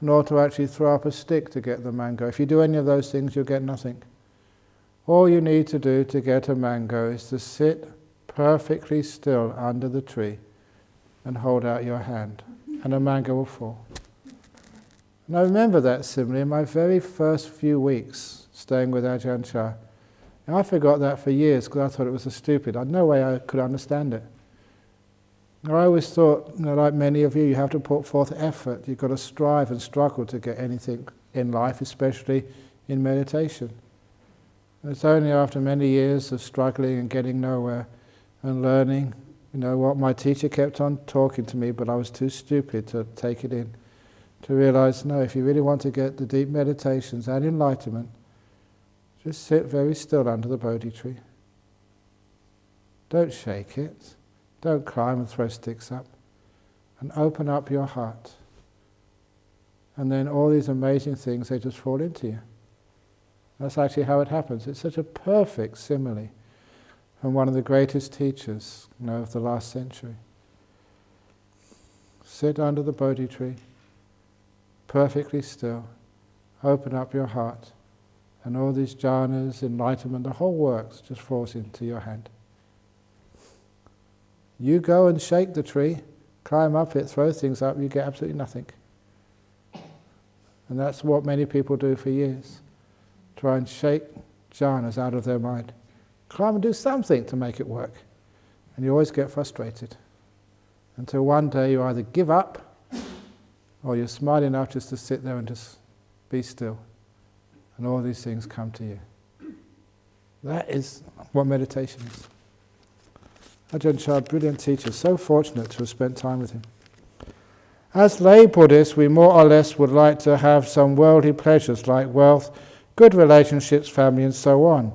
nor to actually throw up a stick to get the mango. If you do any of those things, you'll get nothing. All you need to do to get a mango is to sit perfectly still under the tree and hold out your hand, and a mango will fall. And I remember that simile in my very first few weeks staying with Ajahn Chah. And I forgot that for years because I thought it was stupid. I had no way I could understand it. I always thought, like many of you, you have to put forth effort. You've got to strive and struggle to get anything in life, especially in meditation. And it's only after many years of struggling and getting nowhere and learning, what my teacher kept on talking to me, but I was too stupid to take it in, to realize, no, if you really want to get the deep meditations and enlightenment, just sit very still under the Bodhi tree. Don't shake it. Don't climb and throw sticks up. And open up your heart. And then all these amazing things, they just fall into you. That's actually how it happens. It's such a perfect simile from one of the greatest teachers, of the last century. Sit under the Bodhi tree, perfectly still. Open up your heart. And all these jhanas, enlightenment, the whole works just falls into your hand. You go and shake the tree, climb up it, throw things up, you get absolutely nothing. And that's what many people do for years. Try and shake jhanas out of their mind. Climb and do something to make it work. And you always get frustrated. Until one day you either give up, or you're smart enough just to sit there and just be still. And all these things come to you. That is what meditation is. Ajahn Chah, brilliant teacher, so fortunate to have spent time with him. As lay Buddhists, we more or less would like to have some worldly pleasures like wealth, good relationships, family, and so on.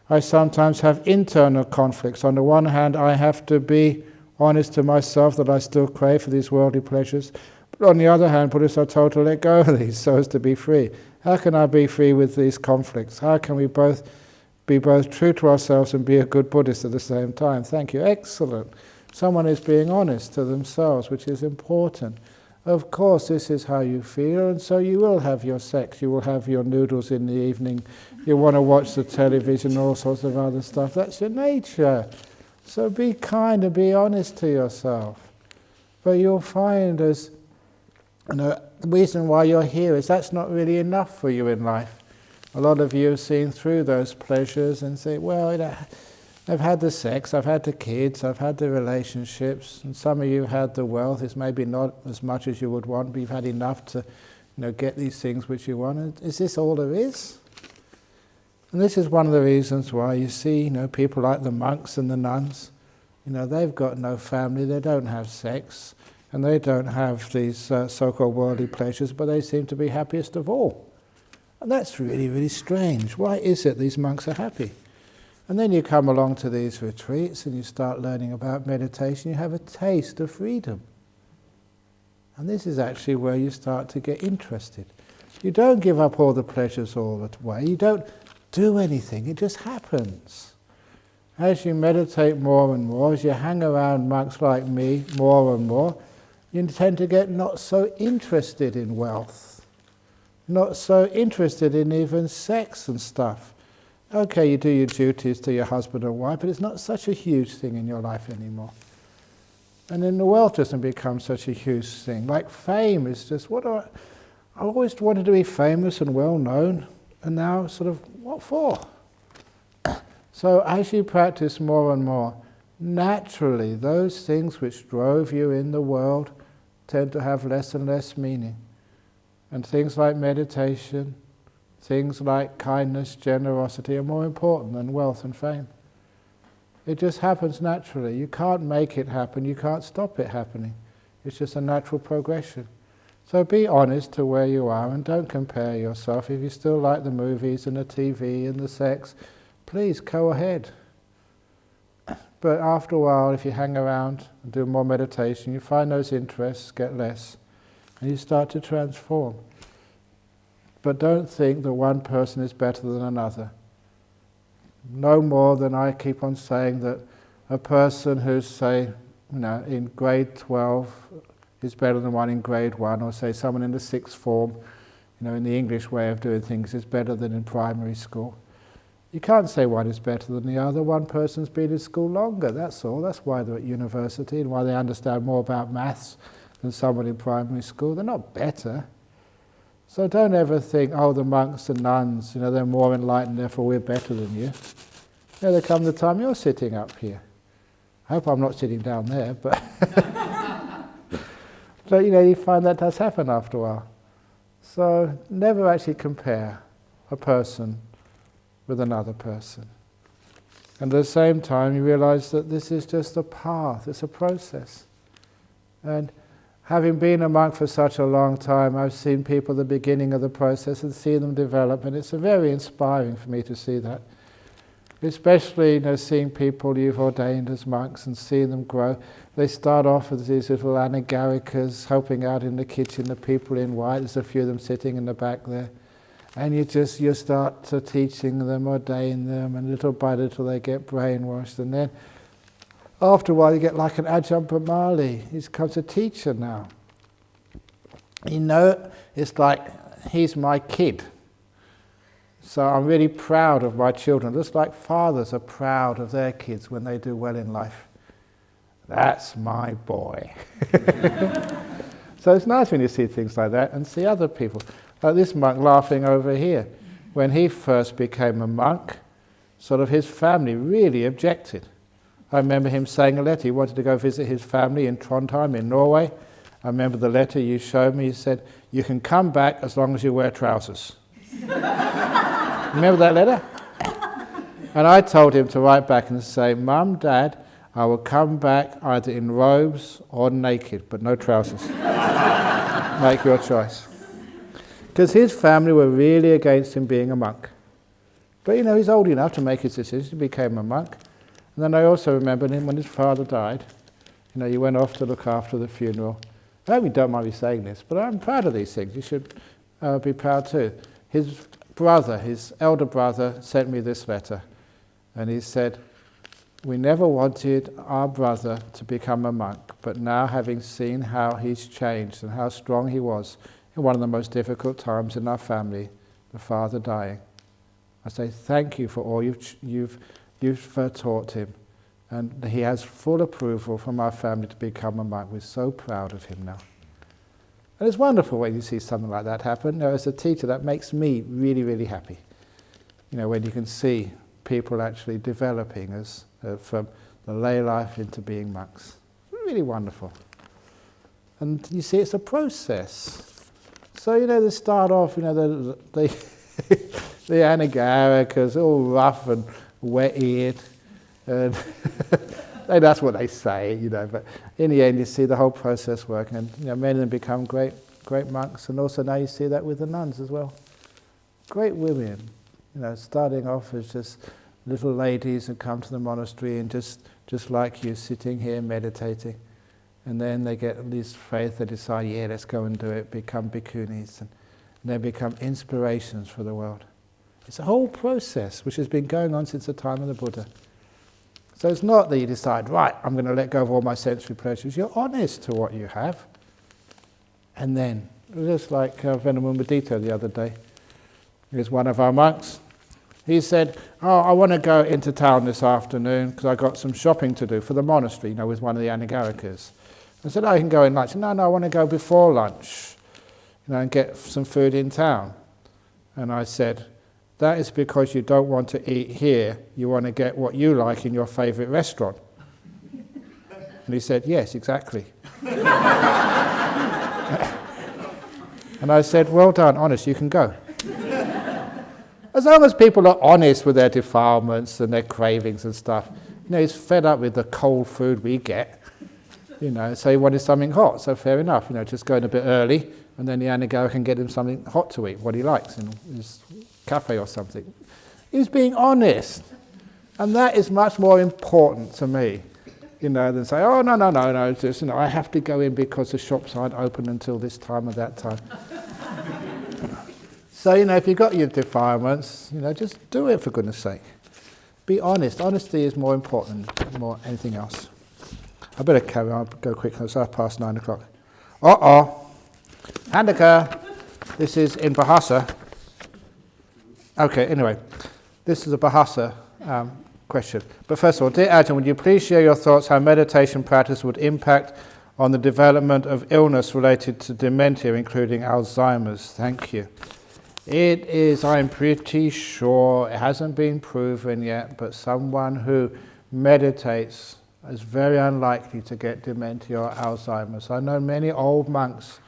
I sometimes have internal conflicts. On the one hand, I have to be honest to myself that I still crave for these worldly pleasures. But on the other hand, Buddhists are told to let go of these so as to be free. How can I be free with these conflicts? How can we both be both true to ourselves and be a good Buddhist at the same time? Thank you. Excellent. Someone is being honest to themselves, which is important. Of course, this is how you feel, and so you will have your sex, you will have your noodles in the evening, you want to watch the television, all sorts of other stuff. That's your nature. So be kind and be honest to yourself. But you'll find the reason why you're here is that's not really enough for you in life. A lot of you have seen through those pleasures and say, well, I've had the sex, I've had the kids, I've had the relationships, and some of you had the wealth. It's maybe not as much as you would want, but you've had enough to get these things which you want. And is this all there is? And this is one of the reasons why you see people like the monks and the nuns, they've got no family, they don't have sex, and they don't have these so-called worldly pleasures, but they seem to be happiest of all. And that's really, really strange. Why is it these monks are happy? And then you come along to these retreats and you start learning about meditation, you have a taste of freedom. And this is actually where you start to get interested. You don't give up all the pleasures all the way, you don't do anything, it just happens. As you meditate more and more, as you hang around monks like me more and more, you tend to get not so interested in wealth, not so interested in even sex and stuff. Okay, you do your duties to your husband or wife, but it's not such a huge thing in your life anymore. And then the wealth doesn't become such a huge thing. Like fame is just, I always wanted to be famous and well known, and now sort of, what for? So as you practice more and more, naturally those things which drove you in the world tend to have less and less meaning. And things like meditation, things like kindness, generosity are more important than wealth and fame. It just happens naturally. You can't make it happen, you can't stop it happening. It's just a natural progression. So be honest to where you are and don't compare yourself. If you still like the movies and the TV and the sex, please go ahead. But after a while, if you hang around and do more meditation, you find those interests get less and you start to transform. But don't think that one person is better than another. No more than I keep on saying that a person who's, say, in grade 12 is better than one in grade 1, or say someone in the 6th form, in the English way of doing things, is better than in primary school. You can't say one is better than the other. One person's been in school longer, that's all. That's why they're at university and why they understand more about maths than someone in primary school. They're not better. So don't ever think, oh, the monks and nuns, they're more enlightened, therefore we're better than you. There comes the time you're sitting up here. I hope I'm not sitting down there, but but you find that does happen after a while. So never actually compare a person with another person. And at the same time you realize that this is just a path, it's a process. And having been a monk for such a long time, I've seen people at the beginning of the process and seen them develop, and it's very inspiring for me to see that. Especially, seeing people you've ordained as monks and seeing them grow. They start off as these little anagarikas, helping out in the kitchen, the people in white. There's a few of them sitting in the back there. And you start to teaching them, ordain them, and little by little they get brainwashed. And then after a while you get like an Ajahn Brahmali. He becomes a teacher now. It's like he's my kid. So I'm really proud of my children, just like fathers are proud of their kids when they do well in life. That's my boy. So it's nice when you see things like that and see other people. Like this monk laughing over here. When he first became a monk, sort of his family really objected. I remember him saying a letter. He wanted to go visit his family in Trondheim in Norway. I remember the letter you showed me. He said, you can come back as long as you wear trousers. Remember that letter? And I told him to write back and say, Mum, Dad, I will come back either in robes or naked, but no trousers. Make your choice. Because his family were really against him being a monk. But he's old enough to make his decision. He became a monk. And then I also remembered him when his father died. You went off to look after the funeral. I hope you don't mind me saying this, but I'm proud of these things. You should be proud too. His brother, his elder brother, sent me this letter. And he said, "We never wanted our brother to become a monk, but now having seen how he's changed and how strong he was in one of the most difficult times in our family, the father dying, I say thank you for all you've taught him. And he has full approval from our family to become a monk. We're so proud of him now." And it's wonderful when you see something like that happen. As a teacher, that makes me really, really happy. When you can see people actually developing as from the lay life into being monks. Really wonderful. And you see, it's a process. So, they start off, the Anagarikas, all rough and wet-eared. And that's what they say, but in the end you see the whole process working, and many of them become great monks, and also now you see that with the nuns as well. Great women, starting off as just little ladies who come to the monastery and just like you, sitting here meditating, and then they get this faith, they decide, yeah, let's go and do it, become bhikkhunis, and they become inspirations for the world. It's a whole process which has been going on since the time of the Buddha. So it's not that you decide, right, I'm going to let go of all my sensory pleasures. You're honest to what you have. And then, just like Venerable Mudita the other day, he's one of our monks. He said, I want to go into town this afternoon because I got some shopping to do for the monastery, with one of the Anagarikas. I said, I can go in lunch. No, I want to go before lunch, and get some food in town. And I said, that is because you don't want to eat here. You want to get what you like in your favourite restaurant. And he said, yes, exactly. And I said, well done, honest, you can go. As long as people are honest with their defilements and their cravings and stuff. He's fed up with the cold food we get. So he wanted something hot, so fair enough. Just going a bit early, and then the Anagarika can get him something hot to eat, what he likes, in his cafe or something. He's being honest. And that is much more important to me, than say, oh, no, just, I have to go in because the shops aren't open until this time or that time. So, if you've got your defilements, just do it for goodness sake. Be honest. Honesty is more important than more anything else. I better carry on, go quick, it's 9:30. Handaka, this is in Bahasa. Okay, anyway, this is a Bahasa question. But first of all, dear Ajahn, would you please share your thoughts how meditation practice would impact on the development of illness related to dementia, including Alzheimer's? Thank you. It is, I'm pretty sure, it hasn't been proven yet, but someone who meditates is very unlikely to get dementia or Alzheimer's. I know many old monks,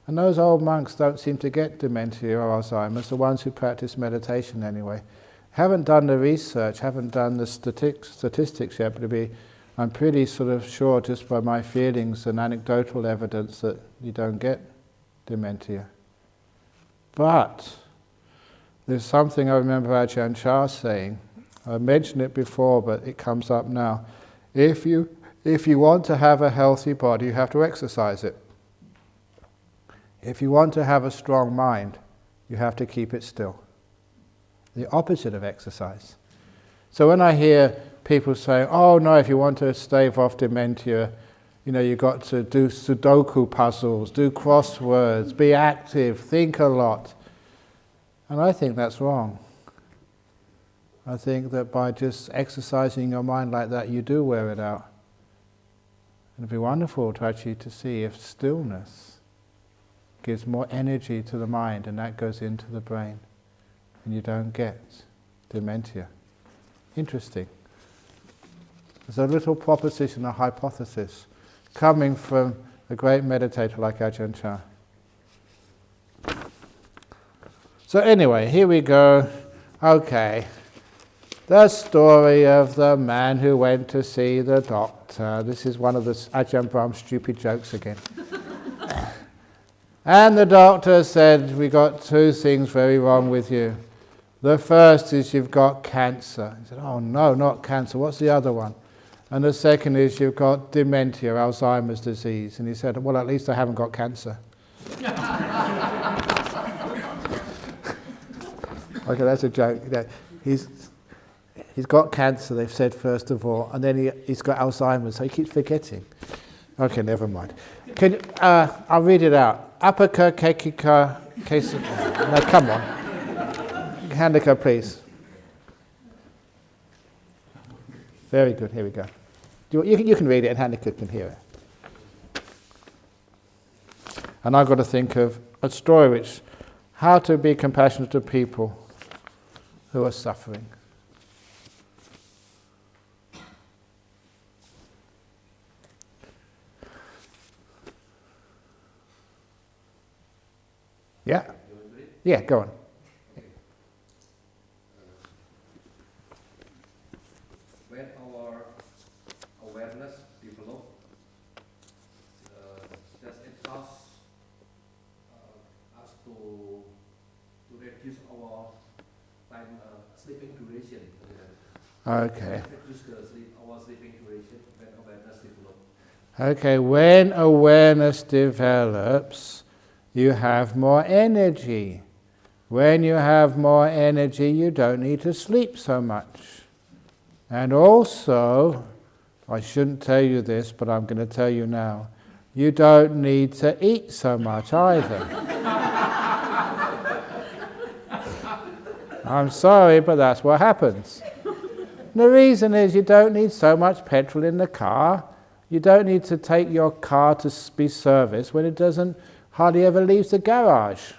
and those old monks don't seem to get dementia or Alzheimer's, the ones who practice meditation anyway. Haven't done the research, haven't done the statistics yet, but I'm pretty sort of sure just by my feelings and anecdotal evidence that you don't get dementia. But there's something I remember Ajahn saying. I mentioned it before, but it comes up now. If you want to have a healthy body, you have to exercise it. If you want to have a strong mind, you have to keep it still. The opposite of exercise. So when I hear people saying, oh no, if you want to stave off dementia, you've got to do Sudoku puzzles, do crosswords, be active, think a lot. And I think that's wrong. I think that by just exercising your mind like that, you do wear it out. It'd be wonderful to see if stillness gives more energy to the mind, and that goes into the brain, and you don't get dementia. Interesting. There's a little proposition, a hypothesis, coming from a great meditator like Ajahn Chah. So anyway, here we go. Okay. The story of the man who went to see the doctor. This is one of the Ajahn Brahm's stupid jokes again. And the doctor said, we got two things very wrong with you. The first is you've got cancer. He said, oh no, not cancer. What's the other one? And the second is you've got dementia, Alzheimer's disease. And he said, well, at least I haven't got cancer. Okay, that's a joke. You know, he's got cancer, they've said, first of all, and then he's got Alzheimer's, so he keeps forgetting. Okay, never mind. I'll read it out. Apaka kekika kesa. No, come on. Handika, please. Very good, here we go. You can read it and Handika can hear it. And I've got to think of a story which, how to be compassionate to people who are suffering. Yeah? Yeah, go on. When our awareness develops, does it cause us to reduce our time sleeping duration? Okay. Reduce our sleeping duration when awareness develops. Okay, when awareness develops, you have more energy. When you have more energy, you don't need to sleep so much. And also, I shouldn't tell you this, but I'm going to tell you now, you don't need to eat so much either. I'm sorry, but that's what happens. The reason is you don't need so much petrol in the car. You don't need to take your car to be serviced when it doesn't hardly ever leaves the garage.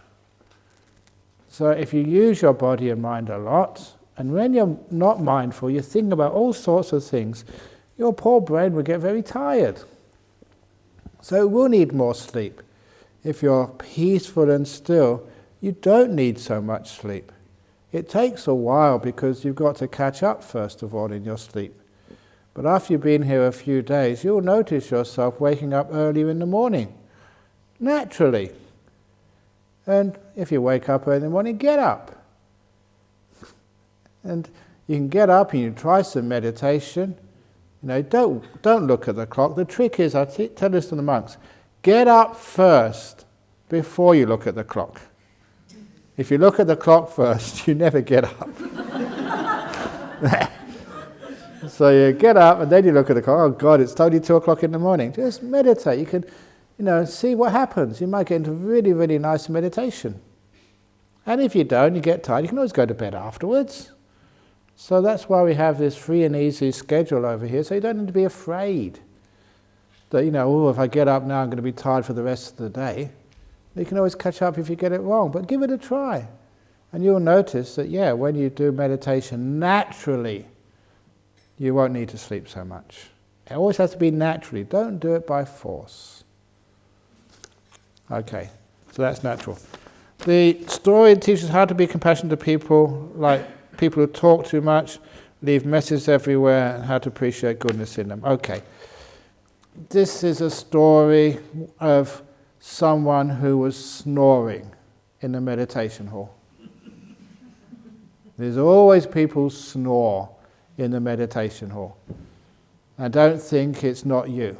So if you use your body and mind a lot, and when you're not mindful, you think about all sorts of things, your poor brain will get very tired. So it will need more sleep. If you're peaceful and still, you don't need so much sleep. It takes a while because you've got to catch up first of all in your sleep. But after you've been here a few days, you'll notice yourself waking up earlier in the morning, naturally. And if you wake up early in the morning, get up. And you can get up and you try some meditation. You know, don't look at the clock. The trick is, I tell this to the monks, get up first before you look at the clock. If you look at the clock first, you never get up. So you get up and then you look at the clock. Oh God, it's totally 2 o'clock in the morning. Just meditate. You can, see what happens. You might get into really, really nice meditation. And if you don't, you get tired, you can always go to bed afterwards. So that's why we have this free and easy schedule over here, so you don't need to be afraid that, if I get up now, I'm going to be tired for the rest of the day. You can always catch up if you get it wrong, but give it a try. And you'll notice that, when you do meditation naturally, you won't need to sleep so much. It always has to be naturally. Don't do it by force. Okay, so that's natural. The story teaches how to be compassionate to people, like people who talk too much, leave messes everywhere, and how to appreciate goodness in them. Okay, this is a story of someone who was snoring in the meditation hall. There's always people who snore in the meditation hall. And don't think it's not you.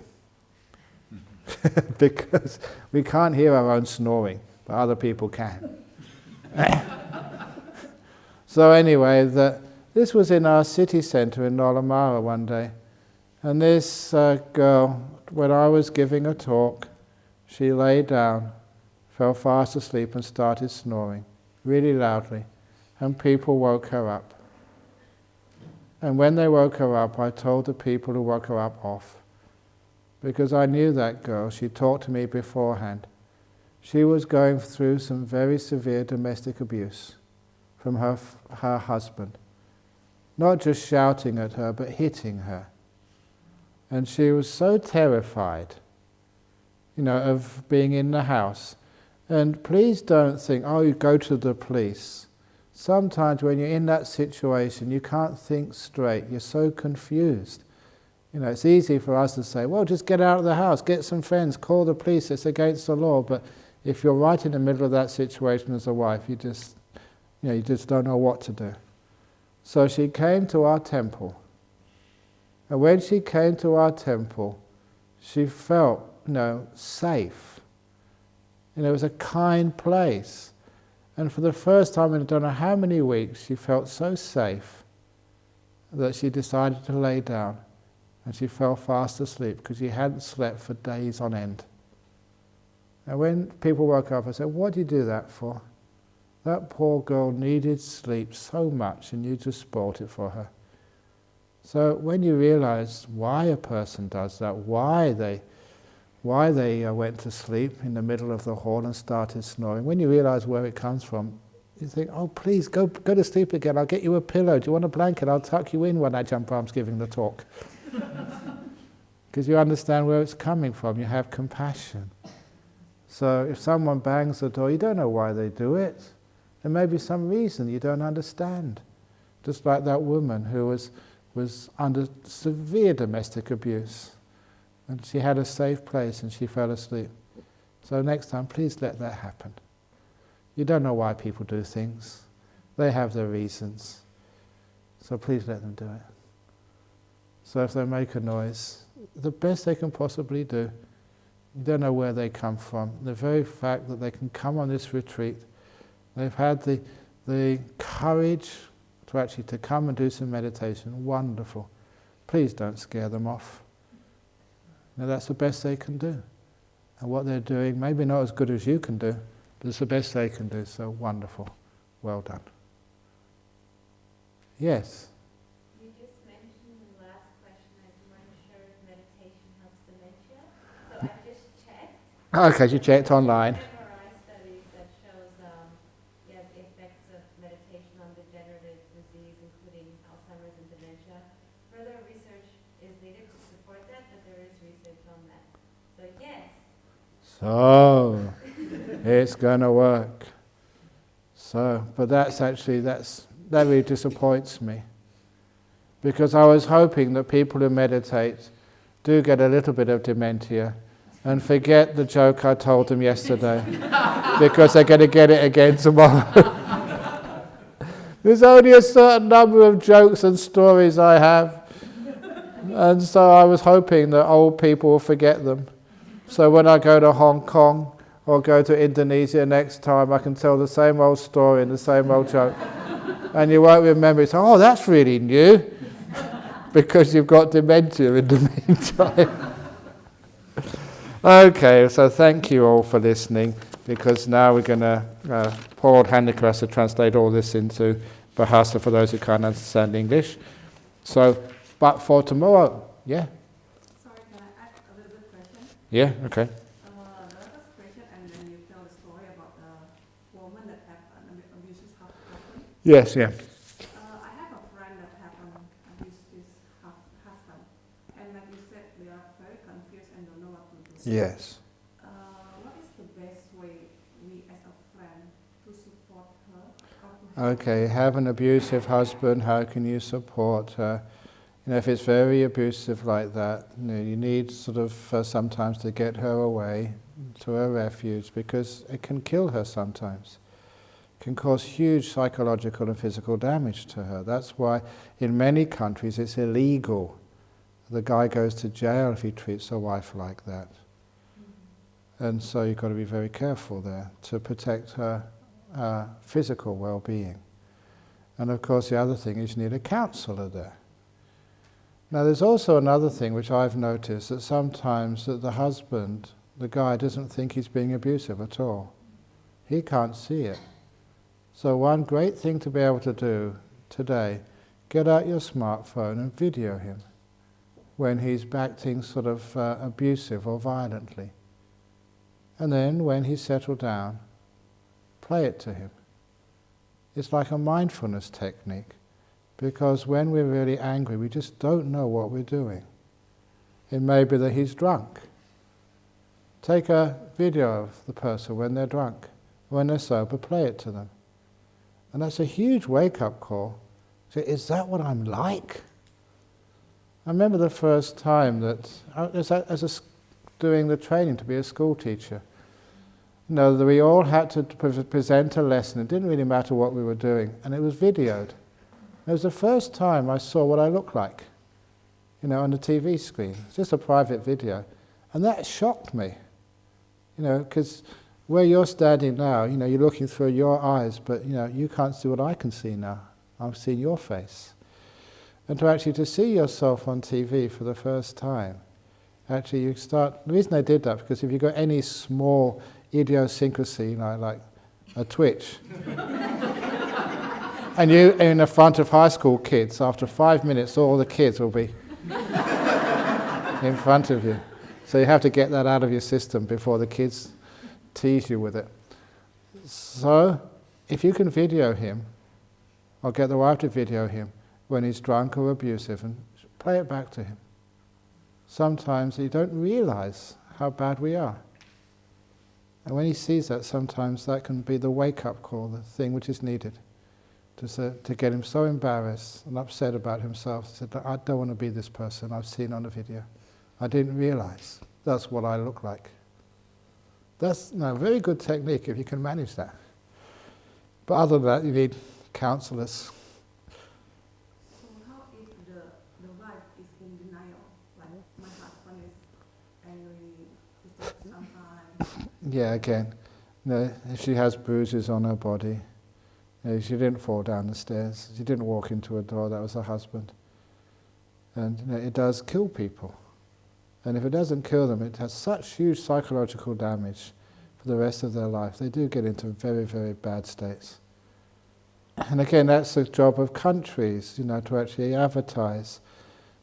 Because we can't hear our own snoring, but other people can. So anyway, this was in our city centre in Nolamara one day. And this girl, when I was giving a talk, she lay down, fell fast asleep and started snoring, really loudly. And people woke her up. And when they woke her up, I told the people who woke her up off. Because I knew that girl, she talked to me beforehand. She was going through some very severe domestic abuse from her husband. Not just shouting at her, but hitting her. And she was so terrified, of being in the house. And please don't think, you go to the police. Sometimes when you're in that situation, you can't think straight. You're so confused. It's easy for us to say, well, just get out of the house, get some friends, call the police, it's against the law. But if you're right in the middle of that situation as a wife, you just don't know what to do. So she came to our temple. And when she came to our temple, she felt, safe. It was a kind place. And for the first time in I don't know how many weeks, she felt so safe that she decided to lay down. And she fell fast asleep because she hadn't slept for days on end. And when people woke up, I said, what did you do that for? That poor girl needed sleep so much and you just spoilt it for her. So when you realize why a person does that, why they went to sleep in the middle of the hall and started snoring, when you realize where it comes from, you think, oh please, go to sleep again, I'll get you a pillow, do you want a blanket, I'll tuck you in when Ajahn Brahm's giving the talk. Because you understand where it's coming from, you have compassion. So if someone bangs the door, you don't know why they do it. There may be some reason you don't understand. Just like that woman who was under severe domestic abuse. And she had a safe place and she fell asleep. So next time, please let that happen. You don't know why people do things. They have their reasons. So please let them do it. So if they make a noise, the best they can possibly do, you don't know where they come from. The very fact that they can come on this retreat, they've had the courage to come and do some meditation, wonderful. Please don't scare them off. Now that's the best they can do. And what they're doing, maybe not as good as you can do, but it's the best they can do, so wonderful. Well done. Yes? You just mentioned in the last question that you weren't sure if meditation helps dementia. So I just checked. Okay, you checked online. MRI studies that shows the effects of meditation on degenerative disease, including Alzheimer's and dementia. Further research is needed to support that, but there is research on that. So yes. So, it's going to work. So, but that really disappoints me. Because I was hoping that people who meditate do get a little bit of dementia and forget the joke I told them yesterday because they're going to get it again tomorrow. There's only a certain number of jokes and stories I have, and so I was hoping that old people will forget them. So when I go to Hong Kong or go to Indonesia next time, I can tell the same old story and the same old joke. And you won't remember it. Oh, that's really new. Because you've got dementia in the meantime. Okay, so thank you all for listening, because now we're going to, Paul Handicap has to translate all this into Bahasa for those who can't understand English. So, but for tomorrow, yeah? Sorry, can I add a little bit question? Yeah, okay. The first question, and then you tell the story about the woman that had an abusive husband. Yes, yeah. I have a friend that had an abusive husband, and like you said, they are very confused and don't know what to do. Yes. What is the best way we as a friend to support her? How to help Okay, have an abusive husband, how can you support her? If it's very abusive like that, you need sort of sometimes to get her away to a refuge, because it can kill her sometimes. It can cause huge psychological and physical damage to her. That's why in many countries it's illegal. The guy goes to jail if he treats a wife like that. And so you've got to be very careful there to protect her physical well-being. And of course the other thing is you need a counsellor there. Now there's also another thing which I've noticed, that sometimes that the husband, the guy, doesn't think he's being abusive at all. He can't see it. So one great thing to be able to do today, get out your smartphone and video him when he's acting sort of abusive or violently. And then when he's settled down, play it to him. It's like a mindfulness technique. Because when we're really angry, we just don't know what we're doing. It may be that he's drunk. Take a video of the person when they're drunk. When they're sober, play it to them. And that's a huge wake-up call. So, is that what I'm like? I remember the first time that, doing the training to be a school teacher, that we all had to present a lesson. It didn't really matter what we were doing, and it was videoed. It was the first time I saw what I looked like. on the TV screen. It's just a private video. And that shocked me, because where you're standing now, you're looking through your eyes, but, you can't see what I can see now. I'm seeing your face. And to see yourself on TV for the first time, actually you start, the reason I did that, because if you've got any small idiosyncrasy, like a twitch, and you in the front of high school kids, after 5 minutes all the kids will be in front of you. So you have to get that out of your system before the kids tease you with it. So if you can video him, or get the wife to video him when he's drunk or abusive, and play it back to him. Sometimes you don't realize how bad we are. And when he sees that, sometimes that can be the wake-up call, the thing which is needed to get him so embarrassed and upset about himself. He said, I don't want to be this person I've seen on the video. I didn't realize that's what I look like. That's a very good technique if you can manage that. But other than that, you need counselors. So how if the wife is in denial? Like, my husband is angry, he's just sometimes. Yeah, again, if she has bruises on her body, she didn't fall down the stairs, she didn't walk into a door, that was her husband. And it does kill people. And if it doesn't kill them, it has such huge psychological damage for the rest of their life. They do get into very, very bad states. And again, that's the job of countries, to actually advertise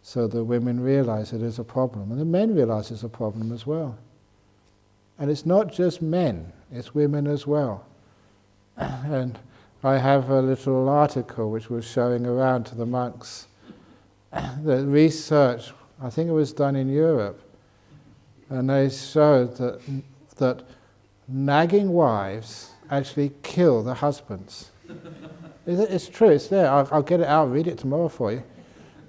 so that women realize it is a problem. And the men realize it's a problem as well. And it's not just men, it's women as well. And I have a little article which was showing around to the monks. The research, I think it was done in Europe, and they showed that nagging wives actually kill the husbands. It's true, it's there. I'll get it out, read it tomorrow for you.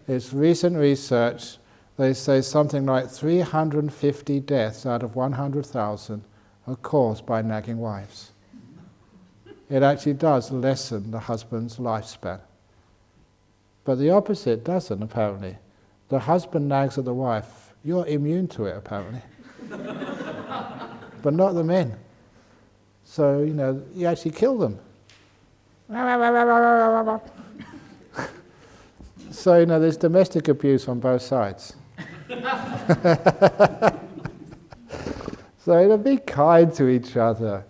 It's recent research. They say something like 350 deaths out of 100,000 are caused by nagging wives. It actually does lessen the husband's lifespan. But the opposite doesn't, apparently. The husband nags at the wife. You're immune to it, apparently. But not the men. So, you actually kill them. So, there's domestic abuse on both sides. So, be kind to each other.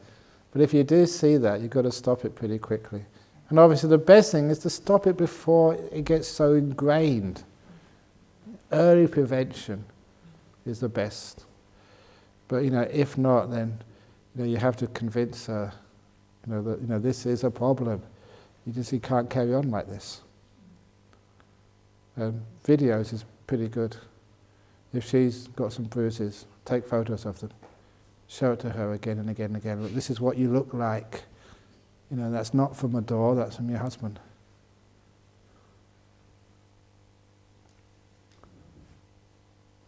But if you do see that, you've got to stop it pretty quickly. And obviously the best thing is to stop it before it gets so ingrained. Early prevention is the best. But, if not, then, you have to convince her, that, this is a problem. You can't carry on like this. Videos is pretty good. If she's got some bruises, take photos of them. Show it to her again and again and again. Look, this is what you look like. That's not from a door, that's from your husband.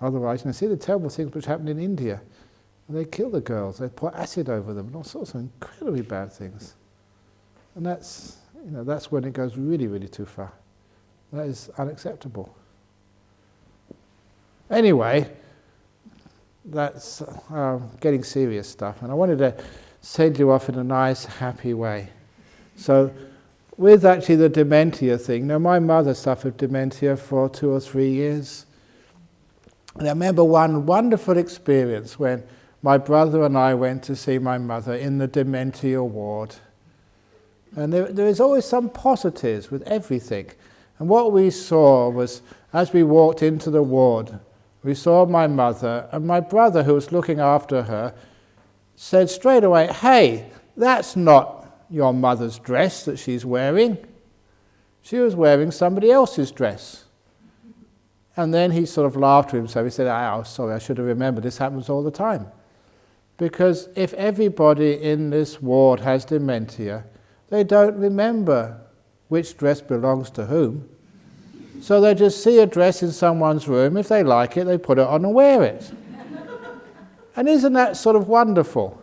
Otherwise, see the terrible things which happened in India. They kill the girls, they pour acid over them, and all sorts of incredibly bad things. And that's when it goes really, really too far. That is unacceptable. Anyway, that's getting serious stuff, and I wanted to send you off in a nice, happy way. So, with actually the dementia thing, my mother suffered dementia for 2 or 3 years. And I remember one wonderful experience when my brother and I went to see my mother in the dementia ward. And there is always some positives with everything. And what we saw was, as we walked into the ward, we saw my mother, and my brother, who was looking after her, said straight away, "Hey, that's not your mother's dress that she's wearing. She was wearing somebody else's dress." And then he sort of laughed to himself. He said, "Oh, sorry, I should have remembered. This happens all the time." Because if everybody in this ward has dementia, they don't remember which dress belongs to whom. So they just see a dress in someone's room. If they like it, they put it on and wear it. And isn't that sort of wonderful?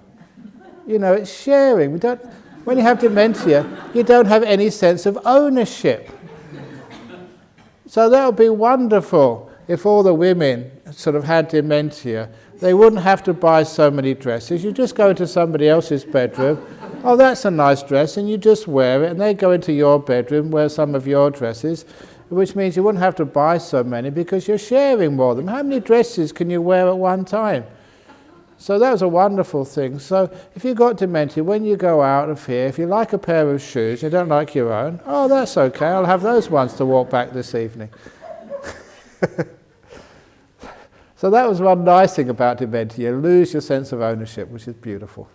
It's sharing. When you have dementia, you don't have any sense of ownership. So that would be wonderful if all the women sort of had dementia, they wouldn't have to buy so many dresses. You just go into somebody else's bedroom, oh, that's a nice dress, and you just wear it, and they go into your bedroom, wear some of your dresses, which means you wouldn't have to buy so many because you're sharing more of them. How many dresses can you wear at one time? So that was a wonderful thing. So if you've got dementia, when you go out of here, if you like a pair of shoes, you don't like your own, oh, that's okay, I'll have those ones to walk back this evening. So that was one nice thing about dementia. You lose your sense of ownership, which is beautiful.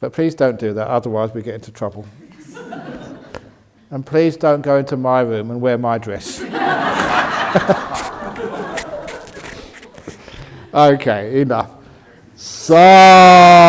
But please don't do that, otherwise we get into trouble. And please don't go into my room and wear my dress. Okay, enough. Sadhu.